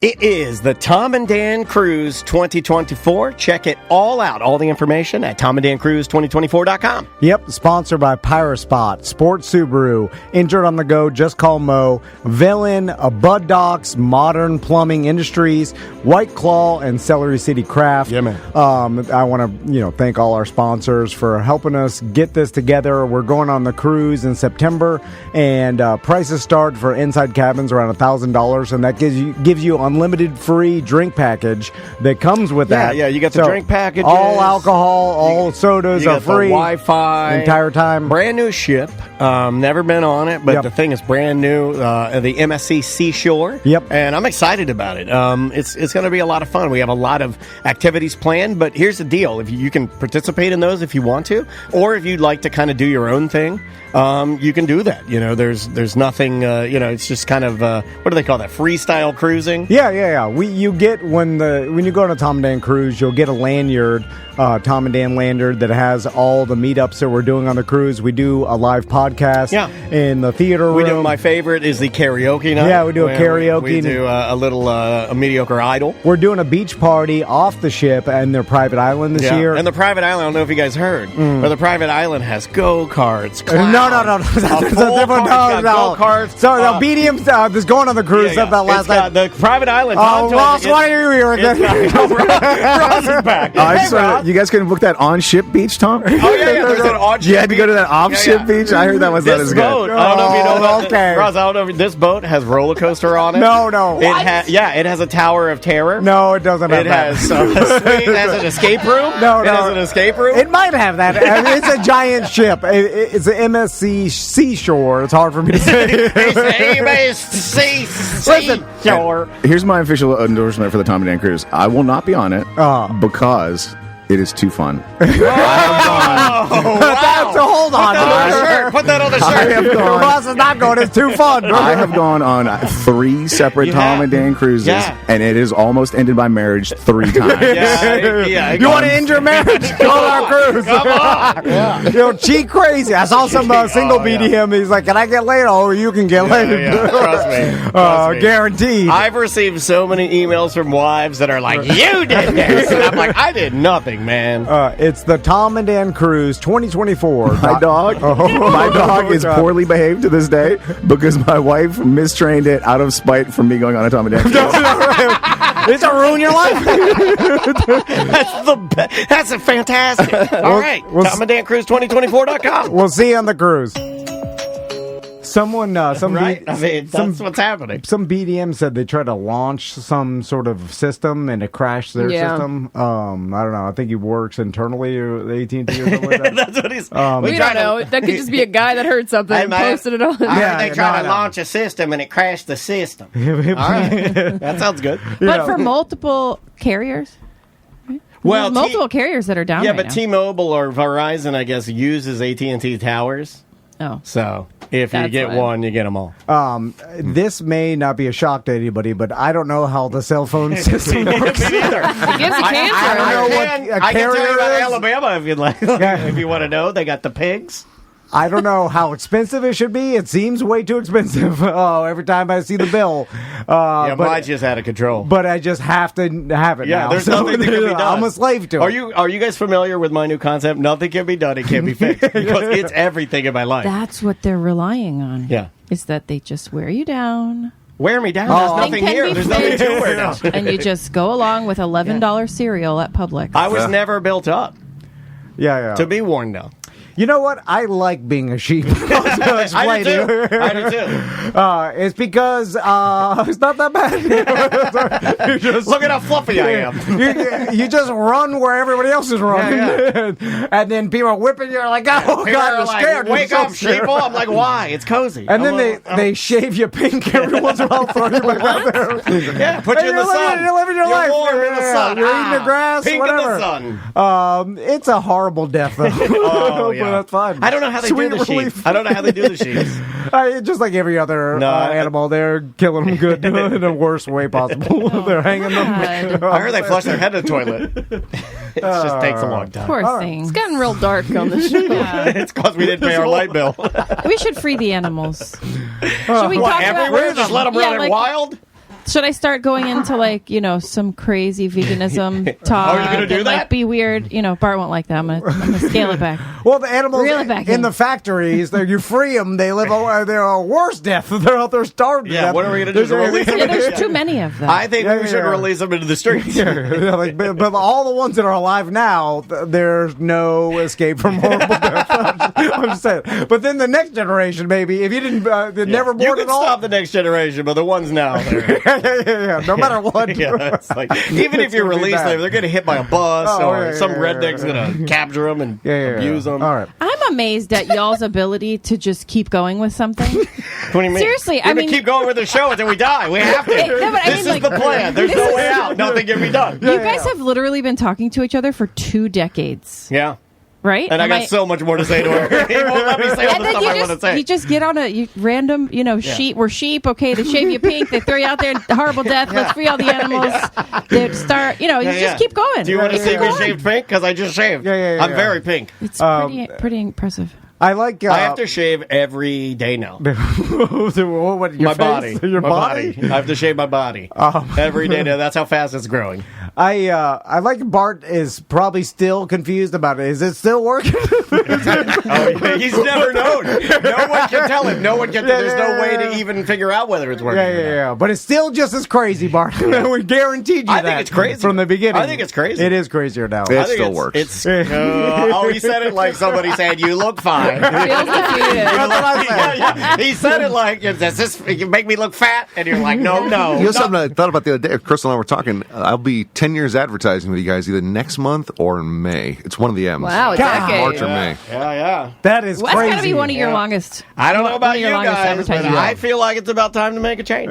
It is the Tom and Dan Cruise 2024. Check it all out. All the information at tomanddancruise2024.com. Yep, sponsored by Pyrospot, Sports Subaru, Injured on the Go, Just Call Mo, Villain, Bud Docs, Modern Plumbing Industries, White Claw, and Celery City Craft. Yeah, man. I want to, thank all our sponsors for helping us get this together. We're going on the cruise in September, and prices start for inside cabins around $1,000, and that gives you unlimited free drink package that comes with that. Yeah, you got the drink packages. All alcohol, all sodas you are got free. The Wi-Fi. Entire time. Brand new ship. Never been on it, but the thing is brand new. The MSC Seashore. Yep. And I'm excited about it. It's going to be a lot of fun. We have a lot of activities planned, but here's the deal. If you can participate in those if you want to, or if you'd like to kind of do your own thing, you can do that. There's nothing, it's just kind of, what do they call that? Freestyle cruising? Yeah. You get when you go on a Tom and Dan cruise, you'll get a lanyard, Tom and Dan lanyard that has all the meetups that we're doing on the cruise. We do a live podcast in the theater room. We do, my favorite is the karaoke night. Yeah, we do a karaoke. We do a little a mediocre idol. We're doing a beach party off the ship and their private island this year. And the private island, I don't know if you guys heard, but the private island has go-karts. No. Go-karts. So the BDM that's going on the cruise. That last night. The private island. Ross, why are you here again? Ross is back. You guys couldn't book that on-ship beach, Tom? Oh, yeah. There's an on-ship You had to go to that off-ship beach? I heard that was not as good. Boat, I don't know if you know about that. Ross, I don't know if this boat has roller coaster on it. No. It has a Tower of Terror. No, it doesn't have that. It has an escape room. No. It has an escape room. It might have that. It's a giant ship. It's an MSC Seashore. It's hard for me to say. It's an Seashore. Here's my official endorsement for the Tom and Dan Cruise. I will not be on it because it is too fun. Hold on. Put that on the shirt. Ross is not going. It's too fun. I have gone on 3 separate Tom and Dan cruises, and it is almost ended by marriage 3 times. You want to end your marriage? Go on our cruise. Come on. Cheat crazy. I saw some single BDM. He's like, can I get laid? Oh, you can get laid. Trust me. Guaranteed. I've received so many emails from wives that are like, you did this. And I'm like, I did nothing, man. It's the Tom and Dan Cruise 2024. My dog is poorly behaved to this day because my wife mistrained it out of spite from me going on a Tom and Dan cruise. It's to ruin your life. That's a fantastic. All right. TomandDanCruise2024.com. We'll see you on the cruise. Someone, that's what's happening. Some BDM said they tried to launch some sort of system and it crashed their system. I don't know. I think he works internally or the AT&T or something like that. That's what he's. We don't know. That could just be a guy that heard something and posted it on. I heard they tried to launch a system and it crashed the system. All right, that sounds good. But for multiple carriers. Well, there's multiple carriers that are down. Yeah, right but now. T-Mobile or Verizon, I guess, uses AT&T towers. Oh, so if you get one, you get them all. This may not be a shock to anybody, but I don't know how the cell phone system works. Me neither. It gives you cancer. I don't know what a I can tell you about carrier is. Alabama if you'd like. If you want to know, they got the pigs. I don't know how expensive it should be. It seems way too expensive. Every time I see the bill. Mine's just out of control. But I just have to have it now. There's nothing that can be done. I'm a slave to it. Are you guys familiar with my new concept? Nothing can be done. It can't be fixed. Because it's everything in my life. That's what they're relying on. Yeah. Is that they just wear you down. Wear me down. There's nothing here. There's nothing to wear down. And you just go along with $11 cereal at Publix. I was never built up Yeah. to be worn down. You know what? I like being a sheep. I do too. It's because it's not that bad. Look at how fluffy I am. You just run where everybody else is running. And then people are whipping you. You're like, oh, People God, are you're like, scared. wake up, sheeple. I'm like, why? It's cozy. And then they shave you pink every once in a while, throw you back out there. Yeah, put you in the sun. You're living your life. You're warm in the sun. You're eating the grass, pink whatever. in the sun. It's a horrible death, though. Oh, But that's fine. I don't know how they do the sheep. I don't know how they do the sheep. Just like every other animal, they're killing them good in the worst way possible. They're hanging them. I heard they flush their head in the toilet. It just takes a long time. Poor thing. It's gotten real dark on the show. It's because we didn't pay our light bill. We should free the animals. Should we talk Everywhere? about Just let them run wild? Should I start going into some crazy veganism talk? Are you going to do that? Might be weird. Bart won't like that. I'm gonna scale it back. Well, the animals Reel it back in in. the factories, you free them, they live they're a worse death. They're out there starved to Yeah, death. what are we going to do? Release them? There's too many of them. I think we should release them into the streets. But all the ones that are alive now, there's no escape from horrible death. I'm just saying. But then the next generation, maybe, if you didn't, never born You can at all. stop the next generation, but the ones now, they're... No matter what. Yeah, it's like, even if you gonna be release bad. them, they're going to hit by a bus, or some redneck's yeah. going to capture them and abuse them. All right. I'm amazed at y'all's ability to just keep going with something. What do you mean? Seriously, We're going to keep going with the show until we die. We have to. This is the plan. There's no way out. Nothing can be done. You guys have literally been talking to each other for 2 decades. Yeah. Right? And I got so much more to say to her. He won't let me say all And the then stuff I want to say. you just get on a random, sheep. We're sheep. Okay, they shave you pink. They throw you out there. Horrible death. Let's free all the animals. They start. You just keep going. Do you want to see Keep me going. shaved pink? Because I just shaved. I'm very pink. It's pretty impressive. I like. I have to shave every day now. What, your My face? body. Your My body? I have to shave my body every day now. That's how fast it's growing. I like Bart is probably still confused about it. Is it still working? He's never known. No one can tell him. No one can. There's no way to even figure out whether it's working. Yeah. But it's still just as crazy, Bart. We guaranteed you I that. think it's crazy from the beginning. I think it's crazy. It is crazier now. It still works. It's he said it like somebody said, "You look fine." Feels defeated. That's what I said. Yeah. He said it like, "Does this make me look fat?" And you're like, "No." You know something I thought about the other day? Crystal and I were talking. I'll be 10 years advertising with you guys either next month or in May. It's one of the M's. Wow, a decade. March or May. Yeah. That is Well, crazy. that's got to be one of your longest. I don't know one about of you your longest guys, but advertising. I feel like it's about time to make a change.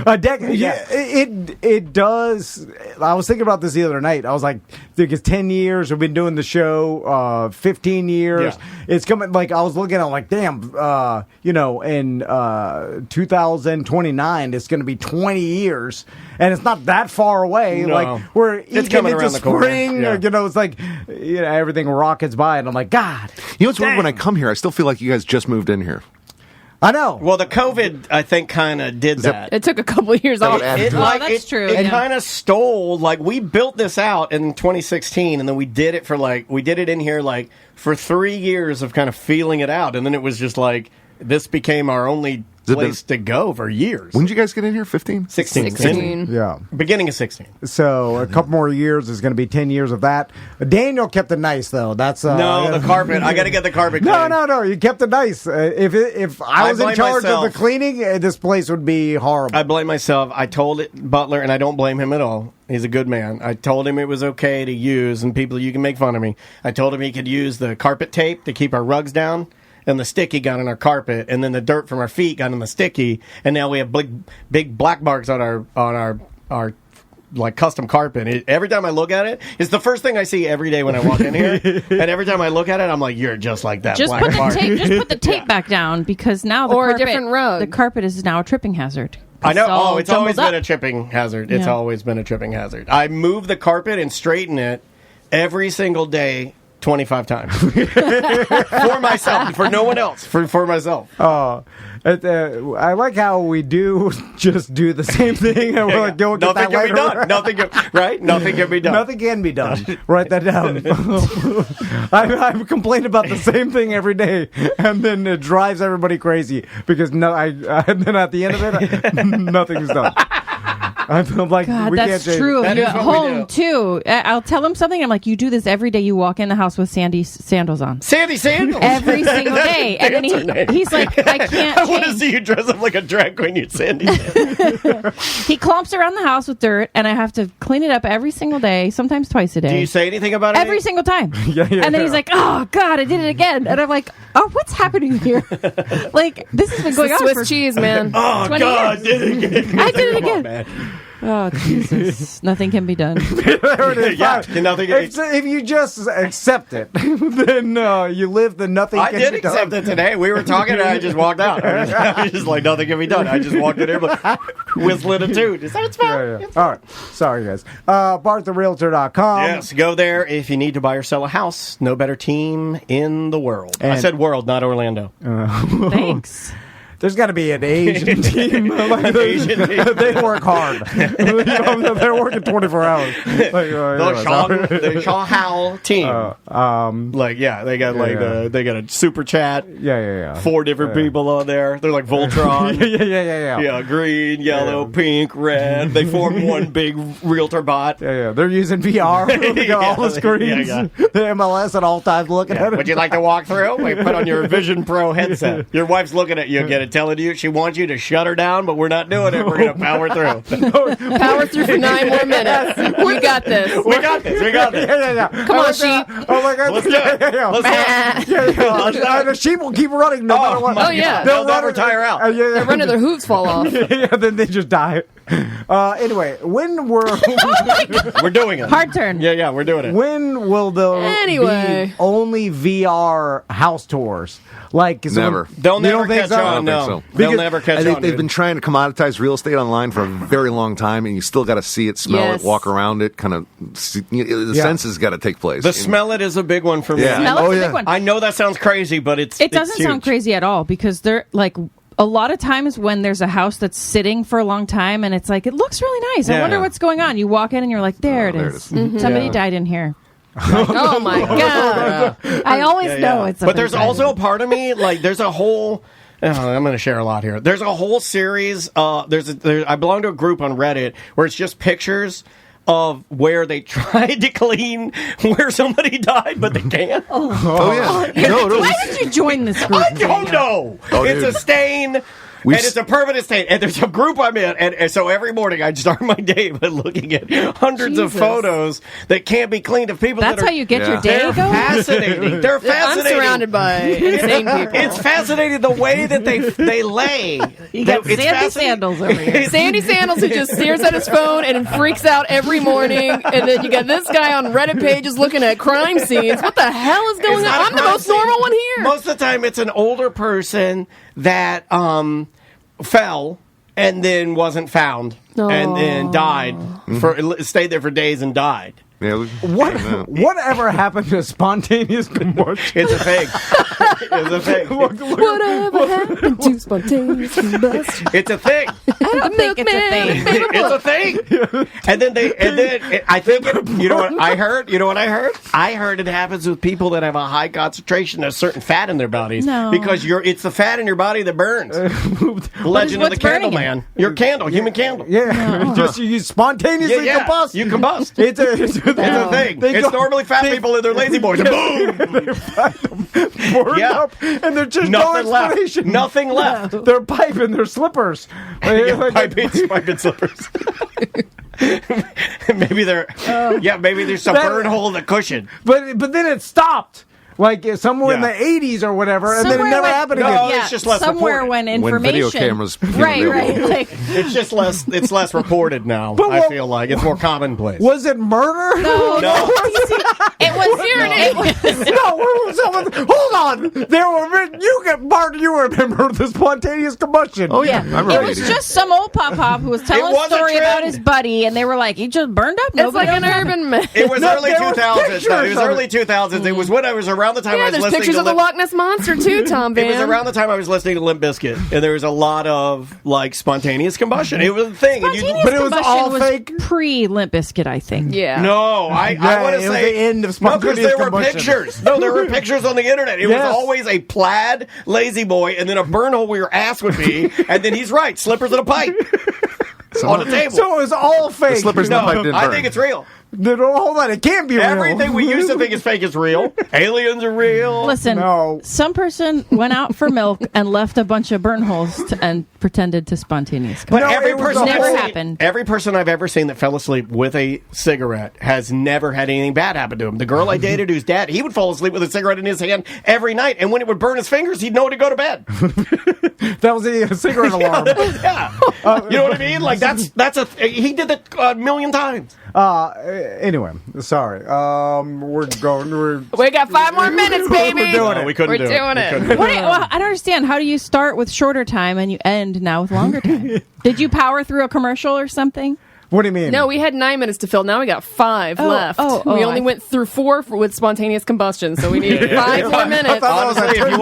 A decade. Yeah, it does. I was thinking about this the other night. I was like, it's 10 years. We've been doing the show. 15 years. Yeah. It's coming. Like I was looking. I'm like, damn. In 2029, it's going to be 20 years, and it's not that far away. No. Like we're It's eking coming into around the corner. spring. Yeah. It's like everything rockets by, and I'm like, God. You know what's weird? When I come here, I still feel like you guys just moved in here. I know. Well, the COVID, I think, kind of did that. It took a couple of years off. That's true. It kind of stole. Like we built this out in 2016, and then we did it in here for 3 years of kind of feeling it out, and then it was just like this became our only place to go for years. When did you guys get in here? 15? 16. Yeah. Beginning of 16. So a couple more years is going to be 10 years of that. Daniel kept it nice though. That's No, the carpet. I got to get the carpet clean. No. You kept it nice. If I was in blame charge myself. of the cleaning, this place would be horrible. I blame myself. I told Butler, and I don't blame him at all. He's a good man. I told him it was okay to use, and people, you can make fun of me. I told him he could use the carpet tape to keep our rugs down, and the sticky got on our carpet, and then the dirt from our feet got on the sticky, and now we have big black marks on our like custom carpet. Every time I look at it, it's the first thing I see every day when I walk in here, and every time I look at it, I'm like, "You're just like that." Just black mark. Just put the tape back down because now the Or a carpet, different rug. The carpet is now a tripping hazard. I know. It's always jumbled been a up. tripping hazard. It's Yeah. always been a tripping hazard. I move the carpet and straighten it every single day 25 times. For myself. For no one else. For myself. I like how we just do the same thing, and we're like, go get Nothing that can be later. done. Nothing can be done. Nothing can be done. Write that down. I complain about the same thing every day, and then it drives everybody crazy because and then at the end of it, nothing's done. I'm like, God, we that's can't true. That You're is at what we home do. too. I'll tell him something. I'm like, you do this every day. You walk in the house with Sandy sandals on Sandy Sandals. every single day, and then he's like, I can't I want to change. see you dress up like a drag queen. You're Sandy. He clumps around the house with dirt, and I have to clean it up every single day, sometimes twice a day. Do you say anything about it? Every single time. Yeah, and then he's like, oh, God, I did it again. And I'm like, oh, what's happening here? Like, this has been going on Swiss for cheese, man. Oh, 20 God. years. Did it again. I did it Come on, again. man. Oh, Jesus. Nothing can be done. There it is. Yeah, Fine. nothing- If you just accept it, then you live the nothing I can did be done. accept it today. We were talking, and I just walked out. I was just like, nothing can be done. I just walked in there, whistling a tune. Is that it's fine? Yeah. All right. Sorry, guys. BartTheRealtor.com. Yes, go there if you need to buy or sell a house. No better team in the world. I And- said world, not Orlando. Thanks. There's got to be an Asian team. Like, they work hard. They're working 24 hours. Like, the Shaw Howell team. They got they got a super chat. Yeah. 4 different people on there. They're like Voltron. Yeah. Yeah, green, yellow, pink, red. They form one big realtor bot. Yeah. They're using VR. They got all the screens. The MLS at all times looking at it. Would you like to walk through? We put on your Vision Pro headset. Your wife's looking at you again and telling you she wants you to shut her down, but we're not doing it. We're going to power through. Power through for 9 more minutes. We got this. We got this. Yeah. Come on, sheep. Oh my God. Let's do it. The sheep will keep running no matter what. Oh, yeah. They'll never tire out. They're running, their hooves fall off. Then they just die. Anyway, when we're doing it. Hard turn. Yeah, we're doing it. When will there be only VR house tours? Like never. They'll never catch on. I don't No, think so. they'll never catch on. They've been trying to commoditize real estate online for a very long time, and you still got to see it, smell it, walk around it. Kind of, the senses got to take place. The smell it is a big one for me. Yeah. Smell it's a big one. I know that sounds crazy, but it doesn't sound crazy at all because they're like. A lot of times when there's a house that's sitting for a long time and it's like, it looks really nice. I wonder what's going on. You walk in and you're like, there it is. Mm-hmm. Somebody died in here. Oh, my God. I always know it's But there's also a part of me, like, there's a whole... I'm going to share a lot here. There's a whole series. I belong to a group on Reddit where it's just pictures of where they tried to clean where somebody died, but they can't. Yeah. Why did you join this group? I don't know. It's a stain. And it's a permanent stain. And there's a group I'm in. And so every morning I start my day by looking at hundreds of photos that can't be cleaned of people That's that are... how you get your day They're going? fascinating. They're fascinating. I'm surrounded by insane people. It's fascinating the way that they lay. You got Sandy Sandals over here. Sandy Sandals who just stares at his phone and freaks out every morning. And then you got this guy on Reddit pages looking at crime scenes. What the hell is going on? I'm the most normal one here. Most of the time it's an older person that fell and then wasn't found and then died. Stayed there for days and died. Yeah, whatever happened to spontaneous combustion? It's a thing. It's a thing. Whatever happened to spontaneous combustion? It's a thing. I don't think it's a thing. It's a thing. And then I think you know what I heard? You know what I heard? I heard it happens with people that have a high concentration of certain fat in their bodies. No. Because it's the fat in your body that burns. Legend of the Candle Man. Your candle, human candle. Yeah, just you spontaneously combust. You combust. It's a thing. It's normally fat people in their lazy boys. Boom! Burned up, and they're just nothing no left. explanation. Nothing left. They're piping their slippers. Piping slippers. maybe there's some burn hole in the cushion. But then it stopped. Like somewhere in the 80s or whatever, and then it never happened again. No, it's just less somewhere reported. when information, when video cameras, right. Like it's just less. It's less reported now. I feel like it's more commonplace. Was it murder? No. It was. Hold on. You remember the spontaneous combustion? Oh yeah, it was just some old pop who was telling a story about his buddy, and they were like, he just burned up. It's like an urban myth. It was early 2000s. It was early 2000s. It was when I was around the time I was there's listening pictures to of the Loch Ness Monster too, Tom Van. It was around the time I was listening to Limp Bizkit, and there was a lot of like spontaneous combustion. It was a thing, But it was all fake. Pre Limp Bizkit, I think. Yeah. No, I want to say was the end of no, because spontaneous there were combustion. pictures. No, there were pictures on the internet. It was always a plaid lazy boy, and then a burn hole where your ass would be, and then he's right, slippers and a pipe on the table. So it was all fake. The slippers and the pipe didn't I burn. think it's real. No, hold on, it can't be real. Everything we used to think is fake is real. Aliens are real. Listen, some person went out for milk and left a bunch of burn holes and pretended to spontaneous. But every person never happened. Every person I've ever seen that fell asleep with a cigarette has never had anything bad happen to him. The girl I dated whose dad, he would fall asleep with a cigarette in his hand every night, and when it would burn his fingers, he'd know to go to bed. That was a cigarette alarm. Yeah. You know what I mean? Like he did that a million times. Anyway, sorry. We got 5 more minutes, baby. We're doing it. We couldn't We're do doing it. Well, I don't understand. How do you start with shorter time and you end now with longer time? Did you power through a commercial or something? What do you mean? No, we had 9 minutes to fill. Now we got 5 left. We only went through 4 with spontaneous combustion, so we need 5 more minutes. Honestly, if you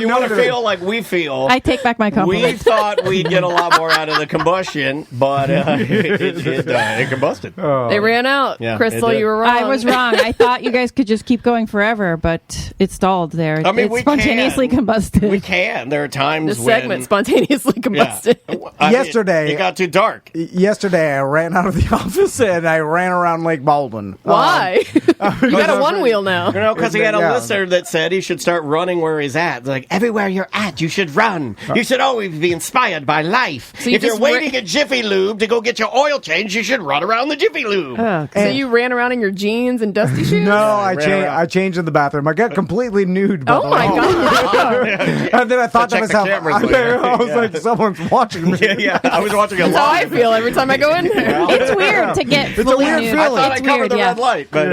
want to feel like we feel, I take back my compliment. We thought we'd get a lot more out of the combustion, but it combusted. They ran out. Yeah, Crystal, you were wrong. I was wrong. I thought you guys could just keep going forever, but it stalled there. I mean, it we spontaneously combusted. We can. There are times this when segment spontaneously combusted. Yesterday, it got too dark. Yesterday, I ran out of the office and I ran around Lake Baldwin. Why? You got a one wheel now. You know, because he had a listener that said he should start running where he's at. Like, everywhere you're at, you should run. You should always be inspired by life. So if you're waiting at Jiffy Lube to go get your oil change, you should run around the Jiffy Lube. So you ran around in your jeans and dusty shoes? No, I changed in the bathroom. I got completely nude. Oh my God. And then I thought to myself, I was like, someone's watching me. Yeah, I was watching a That's how I live. feel every time I go in there. It's weird to get It's a fully weird nude. feeling. I thought It's I covered weird, the yeah. red light, but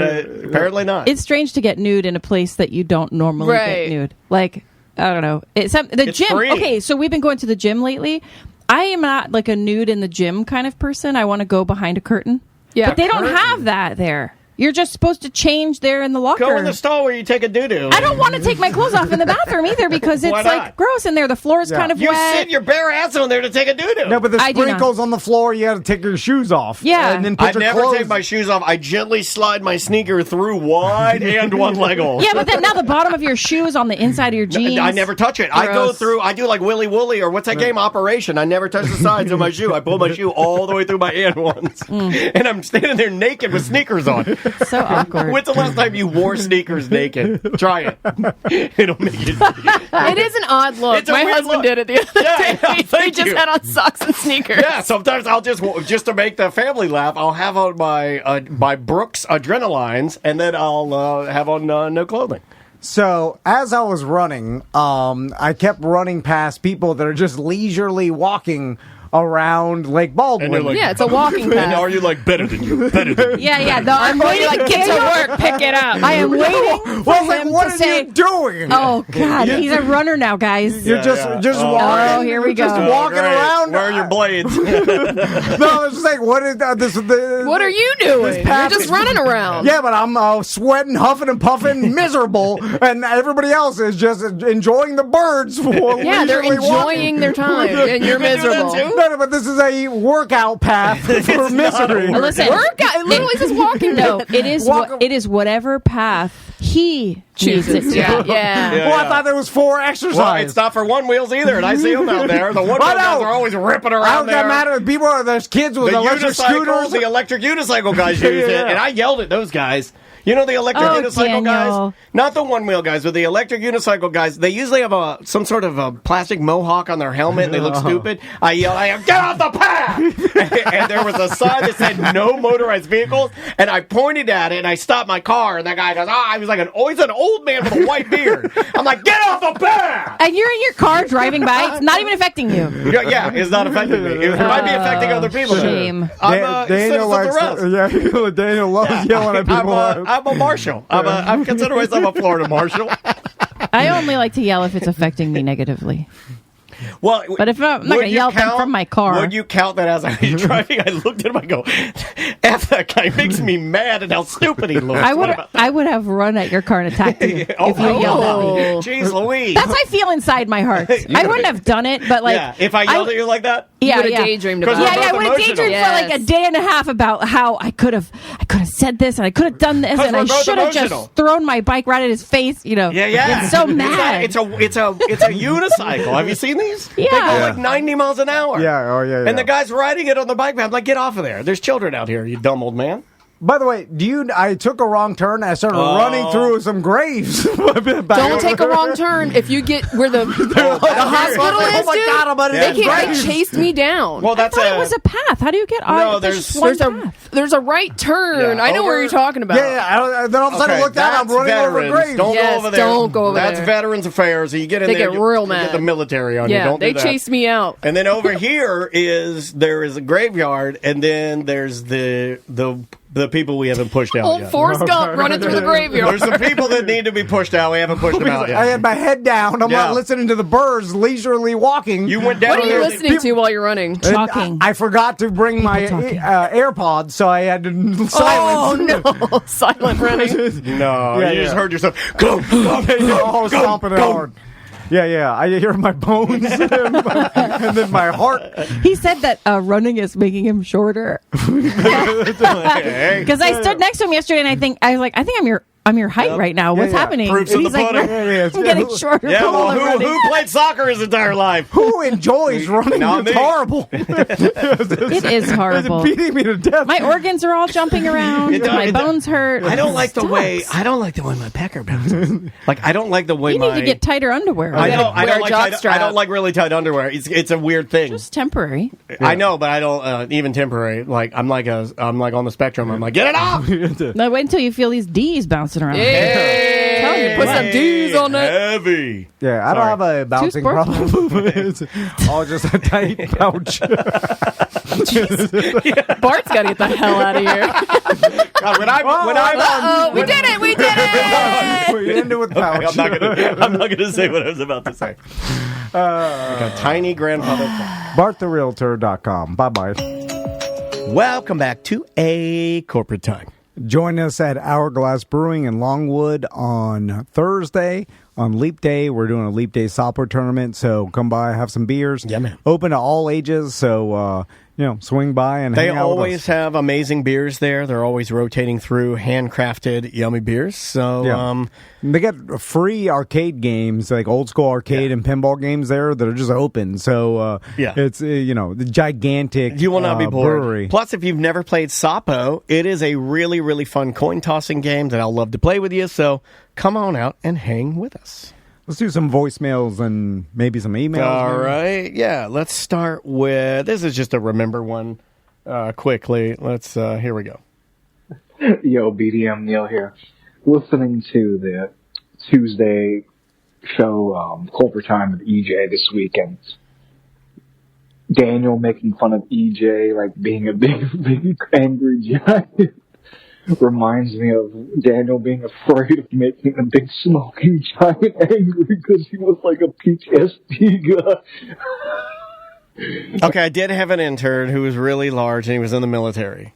apparently not. It's strange to get nude in a place that you don't normally Right. get nude. Like, I don't know. The It's gym. free. Okay, so we've been going to the gym lately. I am not like a nude in the gym kind of person. I want to go behind a curtain. Yeah. But they don't have that there. You're just supposed to change there in the locker. Go in the stall where you take a doo-doo. I don't want to take my clothes off in the bathroom either because it's Why like not? gross in there. The floor is kind of You wet. sit your bare ass on there to take a doo-doo. No, but the I do not. sprinkles on the floor, you got to take your shoes off. Yeah. And then put I your never clothes. take my shoes off. I gently slide my sneaker through wide and one leg hole. Yeah, but then now the bottom of your shoe is on the inside of your jeans. I never touch it. I go Gross. through, I do like Willy Wooly or what's that game, Operation. I never touch the sides of my shoe. I pull my shoe all the way through my hand once. And I'm standing there naked with sneakers on. So awkward. When's the last time you wore sneakers naked? Try it. It'll make you. It is an odd look. It's a My weird husband look. did it the other Yeah, day. yeah, He thank just you. had on socks and sneakers. Yeah, sometimes I'll just to make the family laugh, I'll have on my Brooks Adrenalines, and then I'll have on no clothing. So as I was running, I kept running past people that are just leisurely walking around Lake Baldwin. And they're like, Yeah, it's a walking And path. are you like better than you? Better than you? Yeah. No, I'm Or waiting. you like, get to work, pick it up. I am waiting Well, for I was like, him what to are say, you doing? "Oh God, he's a runner now, guys." You're Yeah, just yeah. walking. Oh, here we Just go. walking Great. around. Where are your blades? No, I was just like, what is this? What are you doing? You're path just is- running around. Yeah, but I'm sweating, huffing, and puffing, miserable, and everybody else is just enjoying the birds. Yeah, they're leisurely walking. enjoying their time, and you're miserable. No, but this is a workout path for misery. Listen, Workout. It literally says walking. no, it is it is whatever path he chooses it to Yeah. be. Yeah. Yeah. Well, I thought there was 4 exercise. Well, it's not for one wheels either, and I see them out there. The one wheel I know. guys are always ripping I around don't there. matter if people are there's kids with The electric scooters. the electric unicycle guys use it, Yeah. and I yelled at those guys. You know the electric Oh, unicycle Daniel. guys? Not the one-wheel guys, but the electric unicycle guys. They usually have some sort of a plastic mohawk on their helmet, and they look stupid. I yelled, get off the path! And there was a sign that said no motorized vehicles, and I pointed at it, and I stopped my car, and that guy goes, I was like he's an old man with a white beard. I'm like, get off the path! And you're in your car driving by. It's not even affecting you. Yeah, it's not affecting me. It might be affecting other people. Shame. I'm a citizen of the rest. Daniel loves yelling at people. I'm a marshal. I consider myself a Florida marshal. I only like to yell if it's affecting me negatively. Well, But if I'm not would going to you yell count- from my car. Would you count that as I was driving? I looked at him. I go, "F that guy makes me mad and how stupid he looks." I would have run at your car and attacked you if you yelled at me. Jeez Louise. That's how I feel inside my heart. I wouldn't have done it, but like, yeah, if I yelled at you like that, yeah, would have yeah. daydreamed Because about we're it. Yeah, I both would have emotional. daydreamed for like a day and a half about how I could have said this and I could have done this and we're I both should have emotional. just thrown my bike right at his face. You know, yeah. It's so mad. It's a unicycle. Have you seen these? Yeah. They go like 90 miles an hour. Yeah. And the guy's riding it on the bike. I'm like, get off of there. There's children out here, you dumb old man. By the way, I took a wrong turn. I started running through some graves. Don't take a wrong turn. If you get where the hospital is, Oh my dude, God, I'm under they the they chased me down. Well, I that's thought it was a path. How do you get on? No, there's there's- just one there's path. there's a right turn. Yeah, I know where over- you're talking about. Yeah. Then all of a sudden I looked down. I'm that's running over veterans. graves. Don't Yes, go over there. don't go over That's there. Veterans Affairs. So you get in They there. get real you get mad. the military on you. Yeah, Don't they do that. chased me out. And then over here there is a graveyard, and then there's the The people we haven't pushed out Old yet. Forrest Gump running through the graveyard. There's some people that need to be pushed out. We haven't pushed them out yet. I had my head down. I'm not listening to the birds leisurely walking. You went down. What are you listening to while you're running? Talking. I forgot to bring my AirPods, so I had to silence. Oh, no. Silent running. No, you just heard yourself. Go, Stomping it hard. Yeah. I hear my bones and then my heart. He said that running is making him shorter. Because I stood next to him yesterday, and I think I'm your height right now. What's happening? Proofs And of the he's like, pudding. I'm getting shorter. Yeah, while I'm well, running. who played soccer his entire life? Who enjoys running? Not It's me. horrible. It is horrible. It's beating me to death. My organs are all jumping around. My bones hurt. I don't like the Sucks. way my pecker bounces. Like I don't like the way You need to get tighter underwear. I gotta don't. I wear don't a like. jock I strap. don't like really tight underwear. It's a weird thing. Just temporary. I know, but I don't even temporary. Like I'm like on the spectrum. I'm like, get it off. Now wait until you feel these D's bouncing around. Tell you Hey, put some D's on it. Heavy. Yeah, I don't have a bouncing sports problem. It's all just a tight pouch. Bart's got to get the hell out of here. God, when I'm We did it. We did it. We end it with pouch. I'm not gonna say what I was about to say. Like a tiny grandfather. BartTheRealtor.com. Bye-bye. Welcome back to A Corporate Time. Join us at Hourglass Brewing in Longwood on Thursday. On Leap Day, we're doing a Leap Day Sopper tournament, so come by, have some beers. Yeah, man. Open to all ages, so swing by and They hang out with always us. have amazing beers there. They're always rotating through handcrafted, yummy beers. So, They got free arcade games, like old school arcade and pinball games there that are just open. So, it's, the gigantic you will not be bored. brewery. Plus, if you've never played Sapo, it is a really, really fun coin tossing game that I'll love to play with you. So, come on out and hang with us. Let's do some voicemails and maybe some emails. All maybe. right. Yeah, let's start with this is just a remember one quickly. Let's here we go. Yo, BDM Neil here. Listening to the Tuesday show, Corporate Time with EJ this weekend. Daniel making fun of EJ, like being a big angry giant. Reminds me of Daniel being afraid of making a big smoking giant angry because he was like a PTSD guy. Okay, I did have an intern who was really large and he was in the military.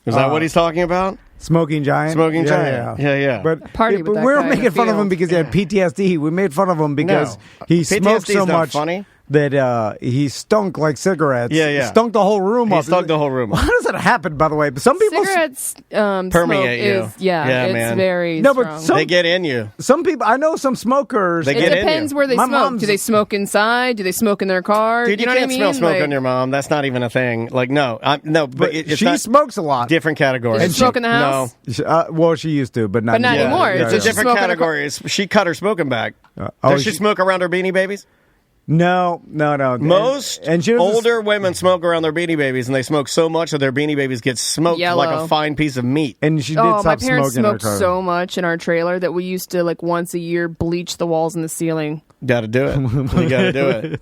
Is that what he's talking about? Smoking Giant? Smoking Giant. Yeah. But, Party but with that we were guy in making the fun of him field. because he had PTSD. We made fun of him because he smoked PTSD 's so not much funny. that he stunk like cigarettes. Yeah. He stunk the whole room He up. stunk the whole room up. How does that happen, by the way? But some people... Cigarettes Permeate smoke you. is, Yeah, it's man. very No, but strong. some- They get in you. Some people... I know some smokers... They It get in depends you. where they My smoke. mom's- Do they smoke inside? Do they smoke in their car? Dude, you know can't what I smell mean? smoke Like, on your mom. That's not even a thing. Like, no. But but it's she not smokes a lot. different category. Does she smoke in the house? No. Well, she used to, but not, But not anymore. anymore. It's Does a she different smoke in a category. She cut her smoking back. Does she smoke around her Beanie Babies? No. Most and she doesn't- older women smoke around their Beanie Babies, and they smoke so much that their Beanie Babies get smoked like Yellow. a fine piece of meat. And she did Oh, stop my parents smoking in her smoked car. so much in our trailer that we used to, like, once a year bleach the walls and the ceiling. Got to do it. You got to do it.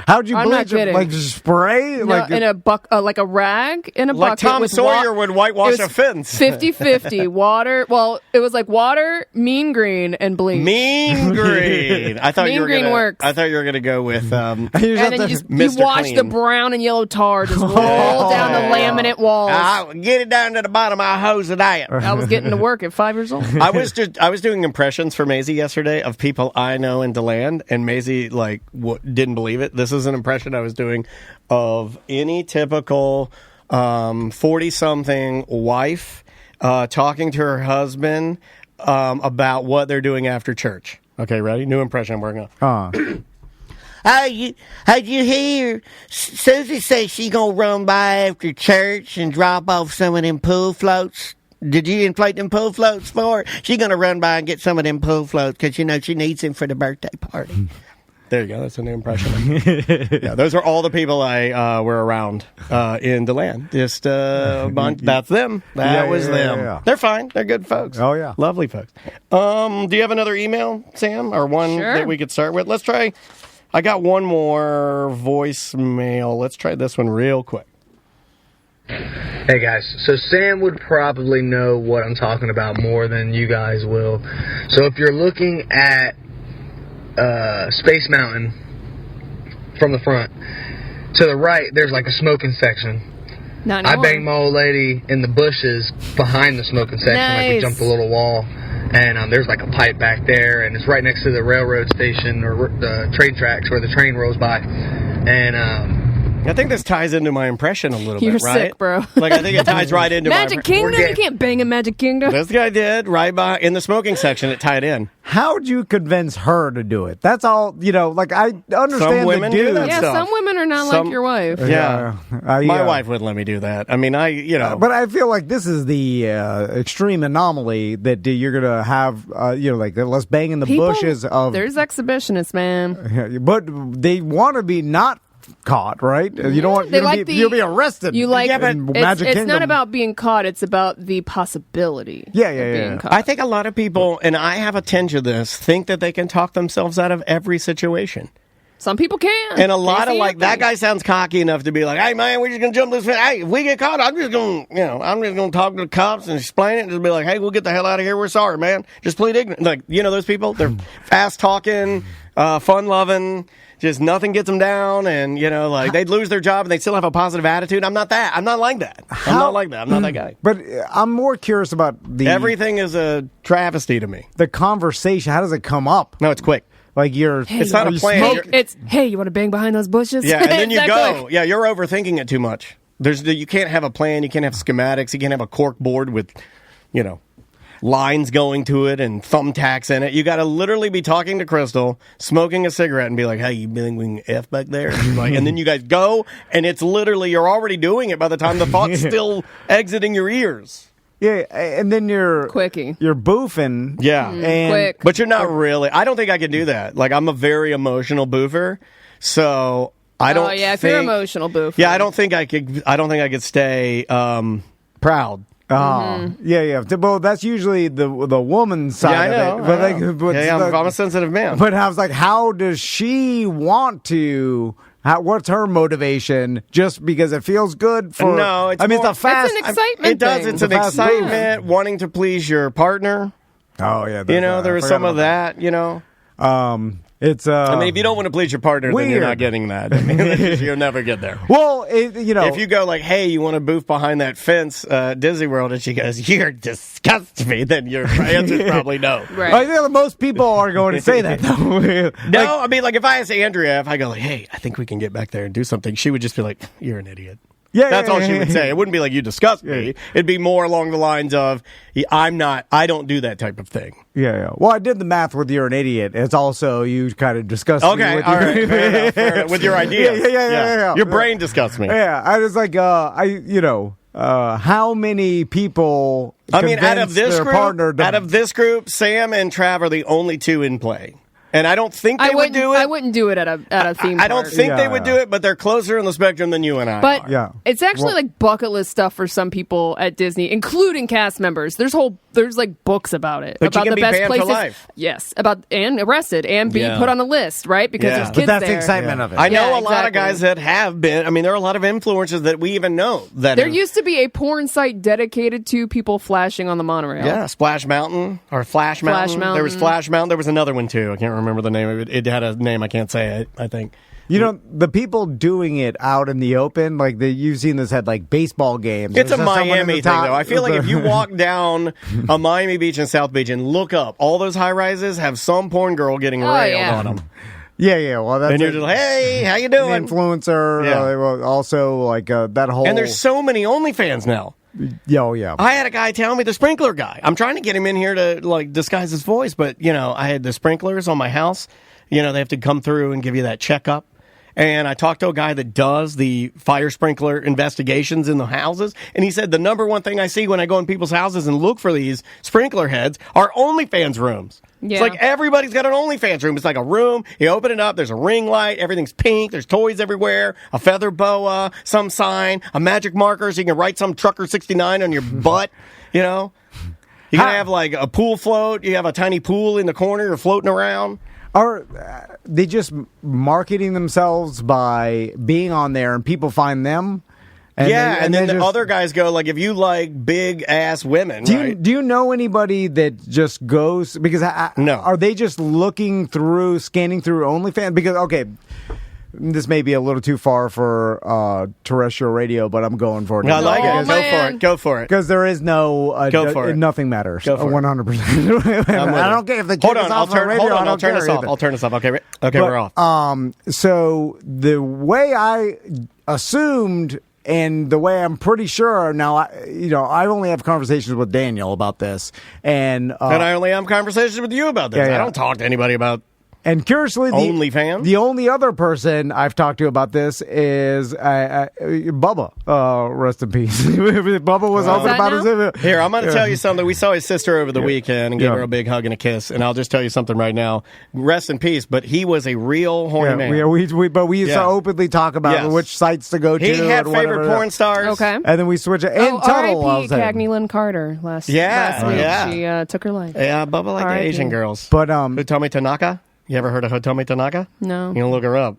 How'd you I'm not bleach it? kidding. Like just spray? No, like in a like a rag in a Like bucket. Tom with Sawyer would whitewash a fence. 50-50 water. Well, it was like water, mean green, and bleach. Mean green. I thought Mean you were green gonna. works. I thought you were gonna go with. And then you Mr. watch Clean. the brown and yellow tar just roll down the laminate walls. Get it down to the bottom. I hose it out. I was getting to work at 5 years old. I was doing impressions for Maisie yesterday of people I know in DeLand, and Maisie didn't believe it. This is an impression I was doing of any typical 40-something wife talking to her husband about what they're doing after church. Okay, ready? New impression I'm working on. Hey, you hear Susie say she gonna run by after church and drop off some of them pool floats? Did you inflate them pool floats for her? She gonna run by and get some of them pool floats because she needs them for the birthday party. There you go. That's a new impression. Yeah, those are all the people I were around in DeLand. Just a bunch. That's them. That was them. Yeah. They're fine. They're good folks. Oh, yeah. Lovely folks. Do you have another email, Sam, or one Sure. that we could start with? Let's try. I got one more voicemail. Let's try this one real quick. Hey guys, so Sam would probably know what I'm talking about more than you guys will. So if you're looking at Space Mountain from the front, to the right there's like a smoking section. Not I anymore. banged my old lady in the bushes behind the smoking section. I could jump the little wall, and there's like a pipe back there, and it's right next to the railroad station or the train tracks where the train rolls by. And I think this ties into my impression a little You're bit, right? sick, bro. Like, I think it ties right into Magic Kingdom? You can't bang in Magic Kingdom. This guy did, right by, in the smoking section, it tied in. How'd you convince her to do it? That's all, like, I understand Some women the do dude. that Yeah, stuff. some women are not like your wife. Yeah. My wife wouldn't let me do that. I mean, But I feel like this is the extreme anomaly that you're going to have, like, let's bang in the bushes of... There's exhibitionists, man. But they want to be not caught, right? You don't want you'll be arrested. You like in it's Magic not Kingdom. about being caught, it's about the possibility. Yeah. Caught. I think a lot of people, and I have a tinge of this, think that they can talk themselves out of every situation. Some people can. And a lot of that guy sounds cocky enough to be like, hey man, we're just gonna jump this fence. Hey, if we get caught, I'm just gonna talk to the cops and explain it and just be like, hey, we'll get the hell out of here. We're sorry, man. Just plead ignorant. Like, those people, they're fast talking, fun loving, just nothing gets them down, and they'd lose their job and they still have a positive attitude. I'm not that. I'm not like that. I'm not like that. I'm not that guy. But I'm more curious about everything is a travesty to me. The conversation, how does it come up? No, it's quick. Like it's not a plan. It's, hey, you want to bang behind those bushes? Yeah, and then you Exactly. go. Yeah, you're overthinking it too much. You can't have a plan. You can't have schematics. You can't have a cork board with, lines going to it and thumbtacks in it. You got to literally be talking to Crystal, smoking a cigarette, and be like, "Hey, you think we can F back there?" And then you guys go, and it's literally you're already doing it by the time the thought's still exiting your ears. Yeah, and then you're boofing. Yeah, and quick. But you're not really. I don't think I can do that. Like, I'm a very emotional boofer, so I don't. Oh yeah, if you're emotional, boof. Yeah, I don't think I could stay proud. Oh, yeah. Well, that's usually the woman's side of it. But I'm a sensitive man. But I was like, how does she want to? What's her motivation? Just because it feels good for? No, it's a fast. It's an excitement. It does. thing. It's an excitement, wanting to please your partner. Oh yeah, there was some of that. It's. I mean, if you don't want to please your partner, then you're not getting that. I mean, you'll never get there. Well, if you go like, "Hey, you want to boof behind that fence, Disney World?" and she goes, "You're disgust me," then your answer is probably no. Right. I think that most people are going to say that though. No, I mean, like if I ask Andrea, if I go like, "Hey, I think we can get back there and do something," she would just be like, "You're an idiot." Yeah, that's all she would say. It wouldn't be like, "You disgust me." It'd be more along the lines of, I don't do that type of thing. Yeah. Well, I did the math with "you're an idiot." It's also you kind of disgust me. Okay, with all right, fair enough. With your ideas. Yeah. Your brain disgusts me. Yeah, I was like, how many people? I mean, out of this group, group, Sam and Trav are the only two in play. And I don't think they would do it. I wouldn't do it at a theme park. I don't think they would do it, but they're closer in the spectrum than you and I But are. it's actually like bucket list stuff for some people at Disney, including cast members. There's like books about it. But about you can the be best banned places. for life. Yes, and arrested and being put on a list, right? Because there's kids but that's there. the excitement of it. I know a lot of guys that have been. I mean, there are a lot of influencers that we even know that. There used to be a porn site dedicated to people flashing on the monorail. Yeah, Splash Mountain or Flash Mountain. There was Flash Mountain. There was another one too. I can't remember the name of it. It had a name I can't say it, I think. The people doing it out in the open, like you've seen this at like baseball games. It's a Miami thing, though. I feel like if you walk down a Miami Beach and South Beach and look up, all those high rises have some porn girl getting railed on them. Yeah. Well, that's and you're just like, hey, how you doing? An influencer. Yeah. Also, like that whole. And there's so many OnlyFans now. Yeah. I had a guy tell me, the sprinkler guy. I'm trying to get him in here to like disguise his voice, but I had the sprinklers on my house. They have to come through and give you that checkup. And I talked to a guy that does the fire sprinkler investigations in the houses. And he said the number one thing I see when I go in people's houses and look for these sprinkler heads are OnlyFans rooms. Yeah. It's like everybody's got an OnlyFans room. It's like a room. You open it up. There's a ring light. Everything's pink. There's toys everywhere. A feather boa, some sign, a magic marker so you can write some Trucker 69 on your butt. You're going to have like a pool float. You have a tiny pool in the corner. You're floating around. Are they just marketing themselves by being on there and people find them? And then the other guys go, like, if you like big ass women, do you know anybody that just goes, because no. Are they just scanning through OnlyFans? Because, okay, this may be a little too far for terrestrial radio, but I'm going for it. I like it. Go for it. Because there is no... go for it. Nothing matters. Go for 100%. I don't care if the Hold on, I'll turn this off. Okay, we're off. So the way I assumed... And the way I'm pretty sure now, I only have conversations with Daniel about this, and I only have conversations with you about this. Yeah. I don't talk to anybody about. And curiously, OnlyFans? The only other person I've talked to about this is Bubba. Rest in peace. Bubba was open about his. Here, I'm going to tell you something. We saw his sister over the weekend and gave her a big hug and a kiss. And I'll just tell you something right now. Rest in peace. But he was a real horny man. We used to openly talk about which sites to go to. He had favorite porn stars. Okay. And then we switch it. And R.I.P. Cagney Lynn Carter last week. She took her life. Yeah, Bubba liked the Asian girls. But Hitomi Tanaka? You ever heard of Hitomi Tanaka? No. You can look her up.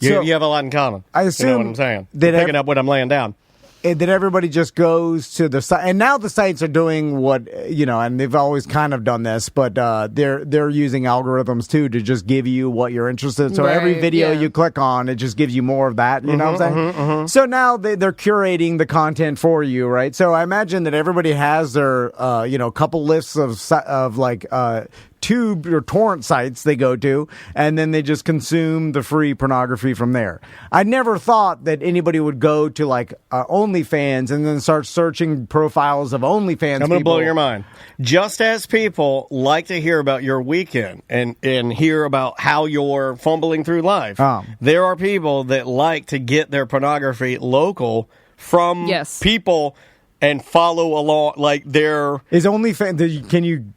You have a lot in common. I assume you know what I'm saying. Picking up what I'm laying down. That everybody just goes to the site, and now the sites are doing what and they've always kind of done this, but they're using algorithms too to just give you what you're interested in. So every video you click on, it just gives you more of that. You know what I'm saying? So now they're curating the content for you, right? So I imagine that everybody has their couple lists of tube or torrent sites they go to, and then they just consume the free pornography from there. I never thought that anybody would go to OnlyFans and then start searching profiles of OnlyFans. I'm going to blow your mind. Just as people like to hear about your weekend and hear about how you're fumbling through life, there are people that like to get their pornography local from people and follow along, like their... Is OnlyFans... Can you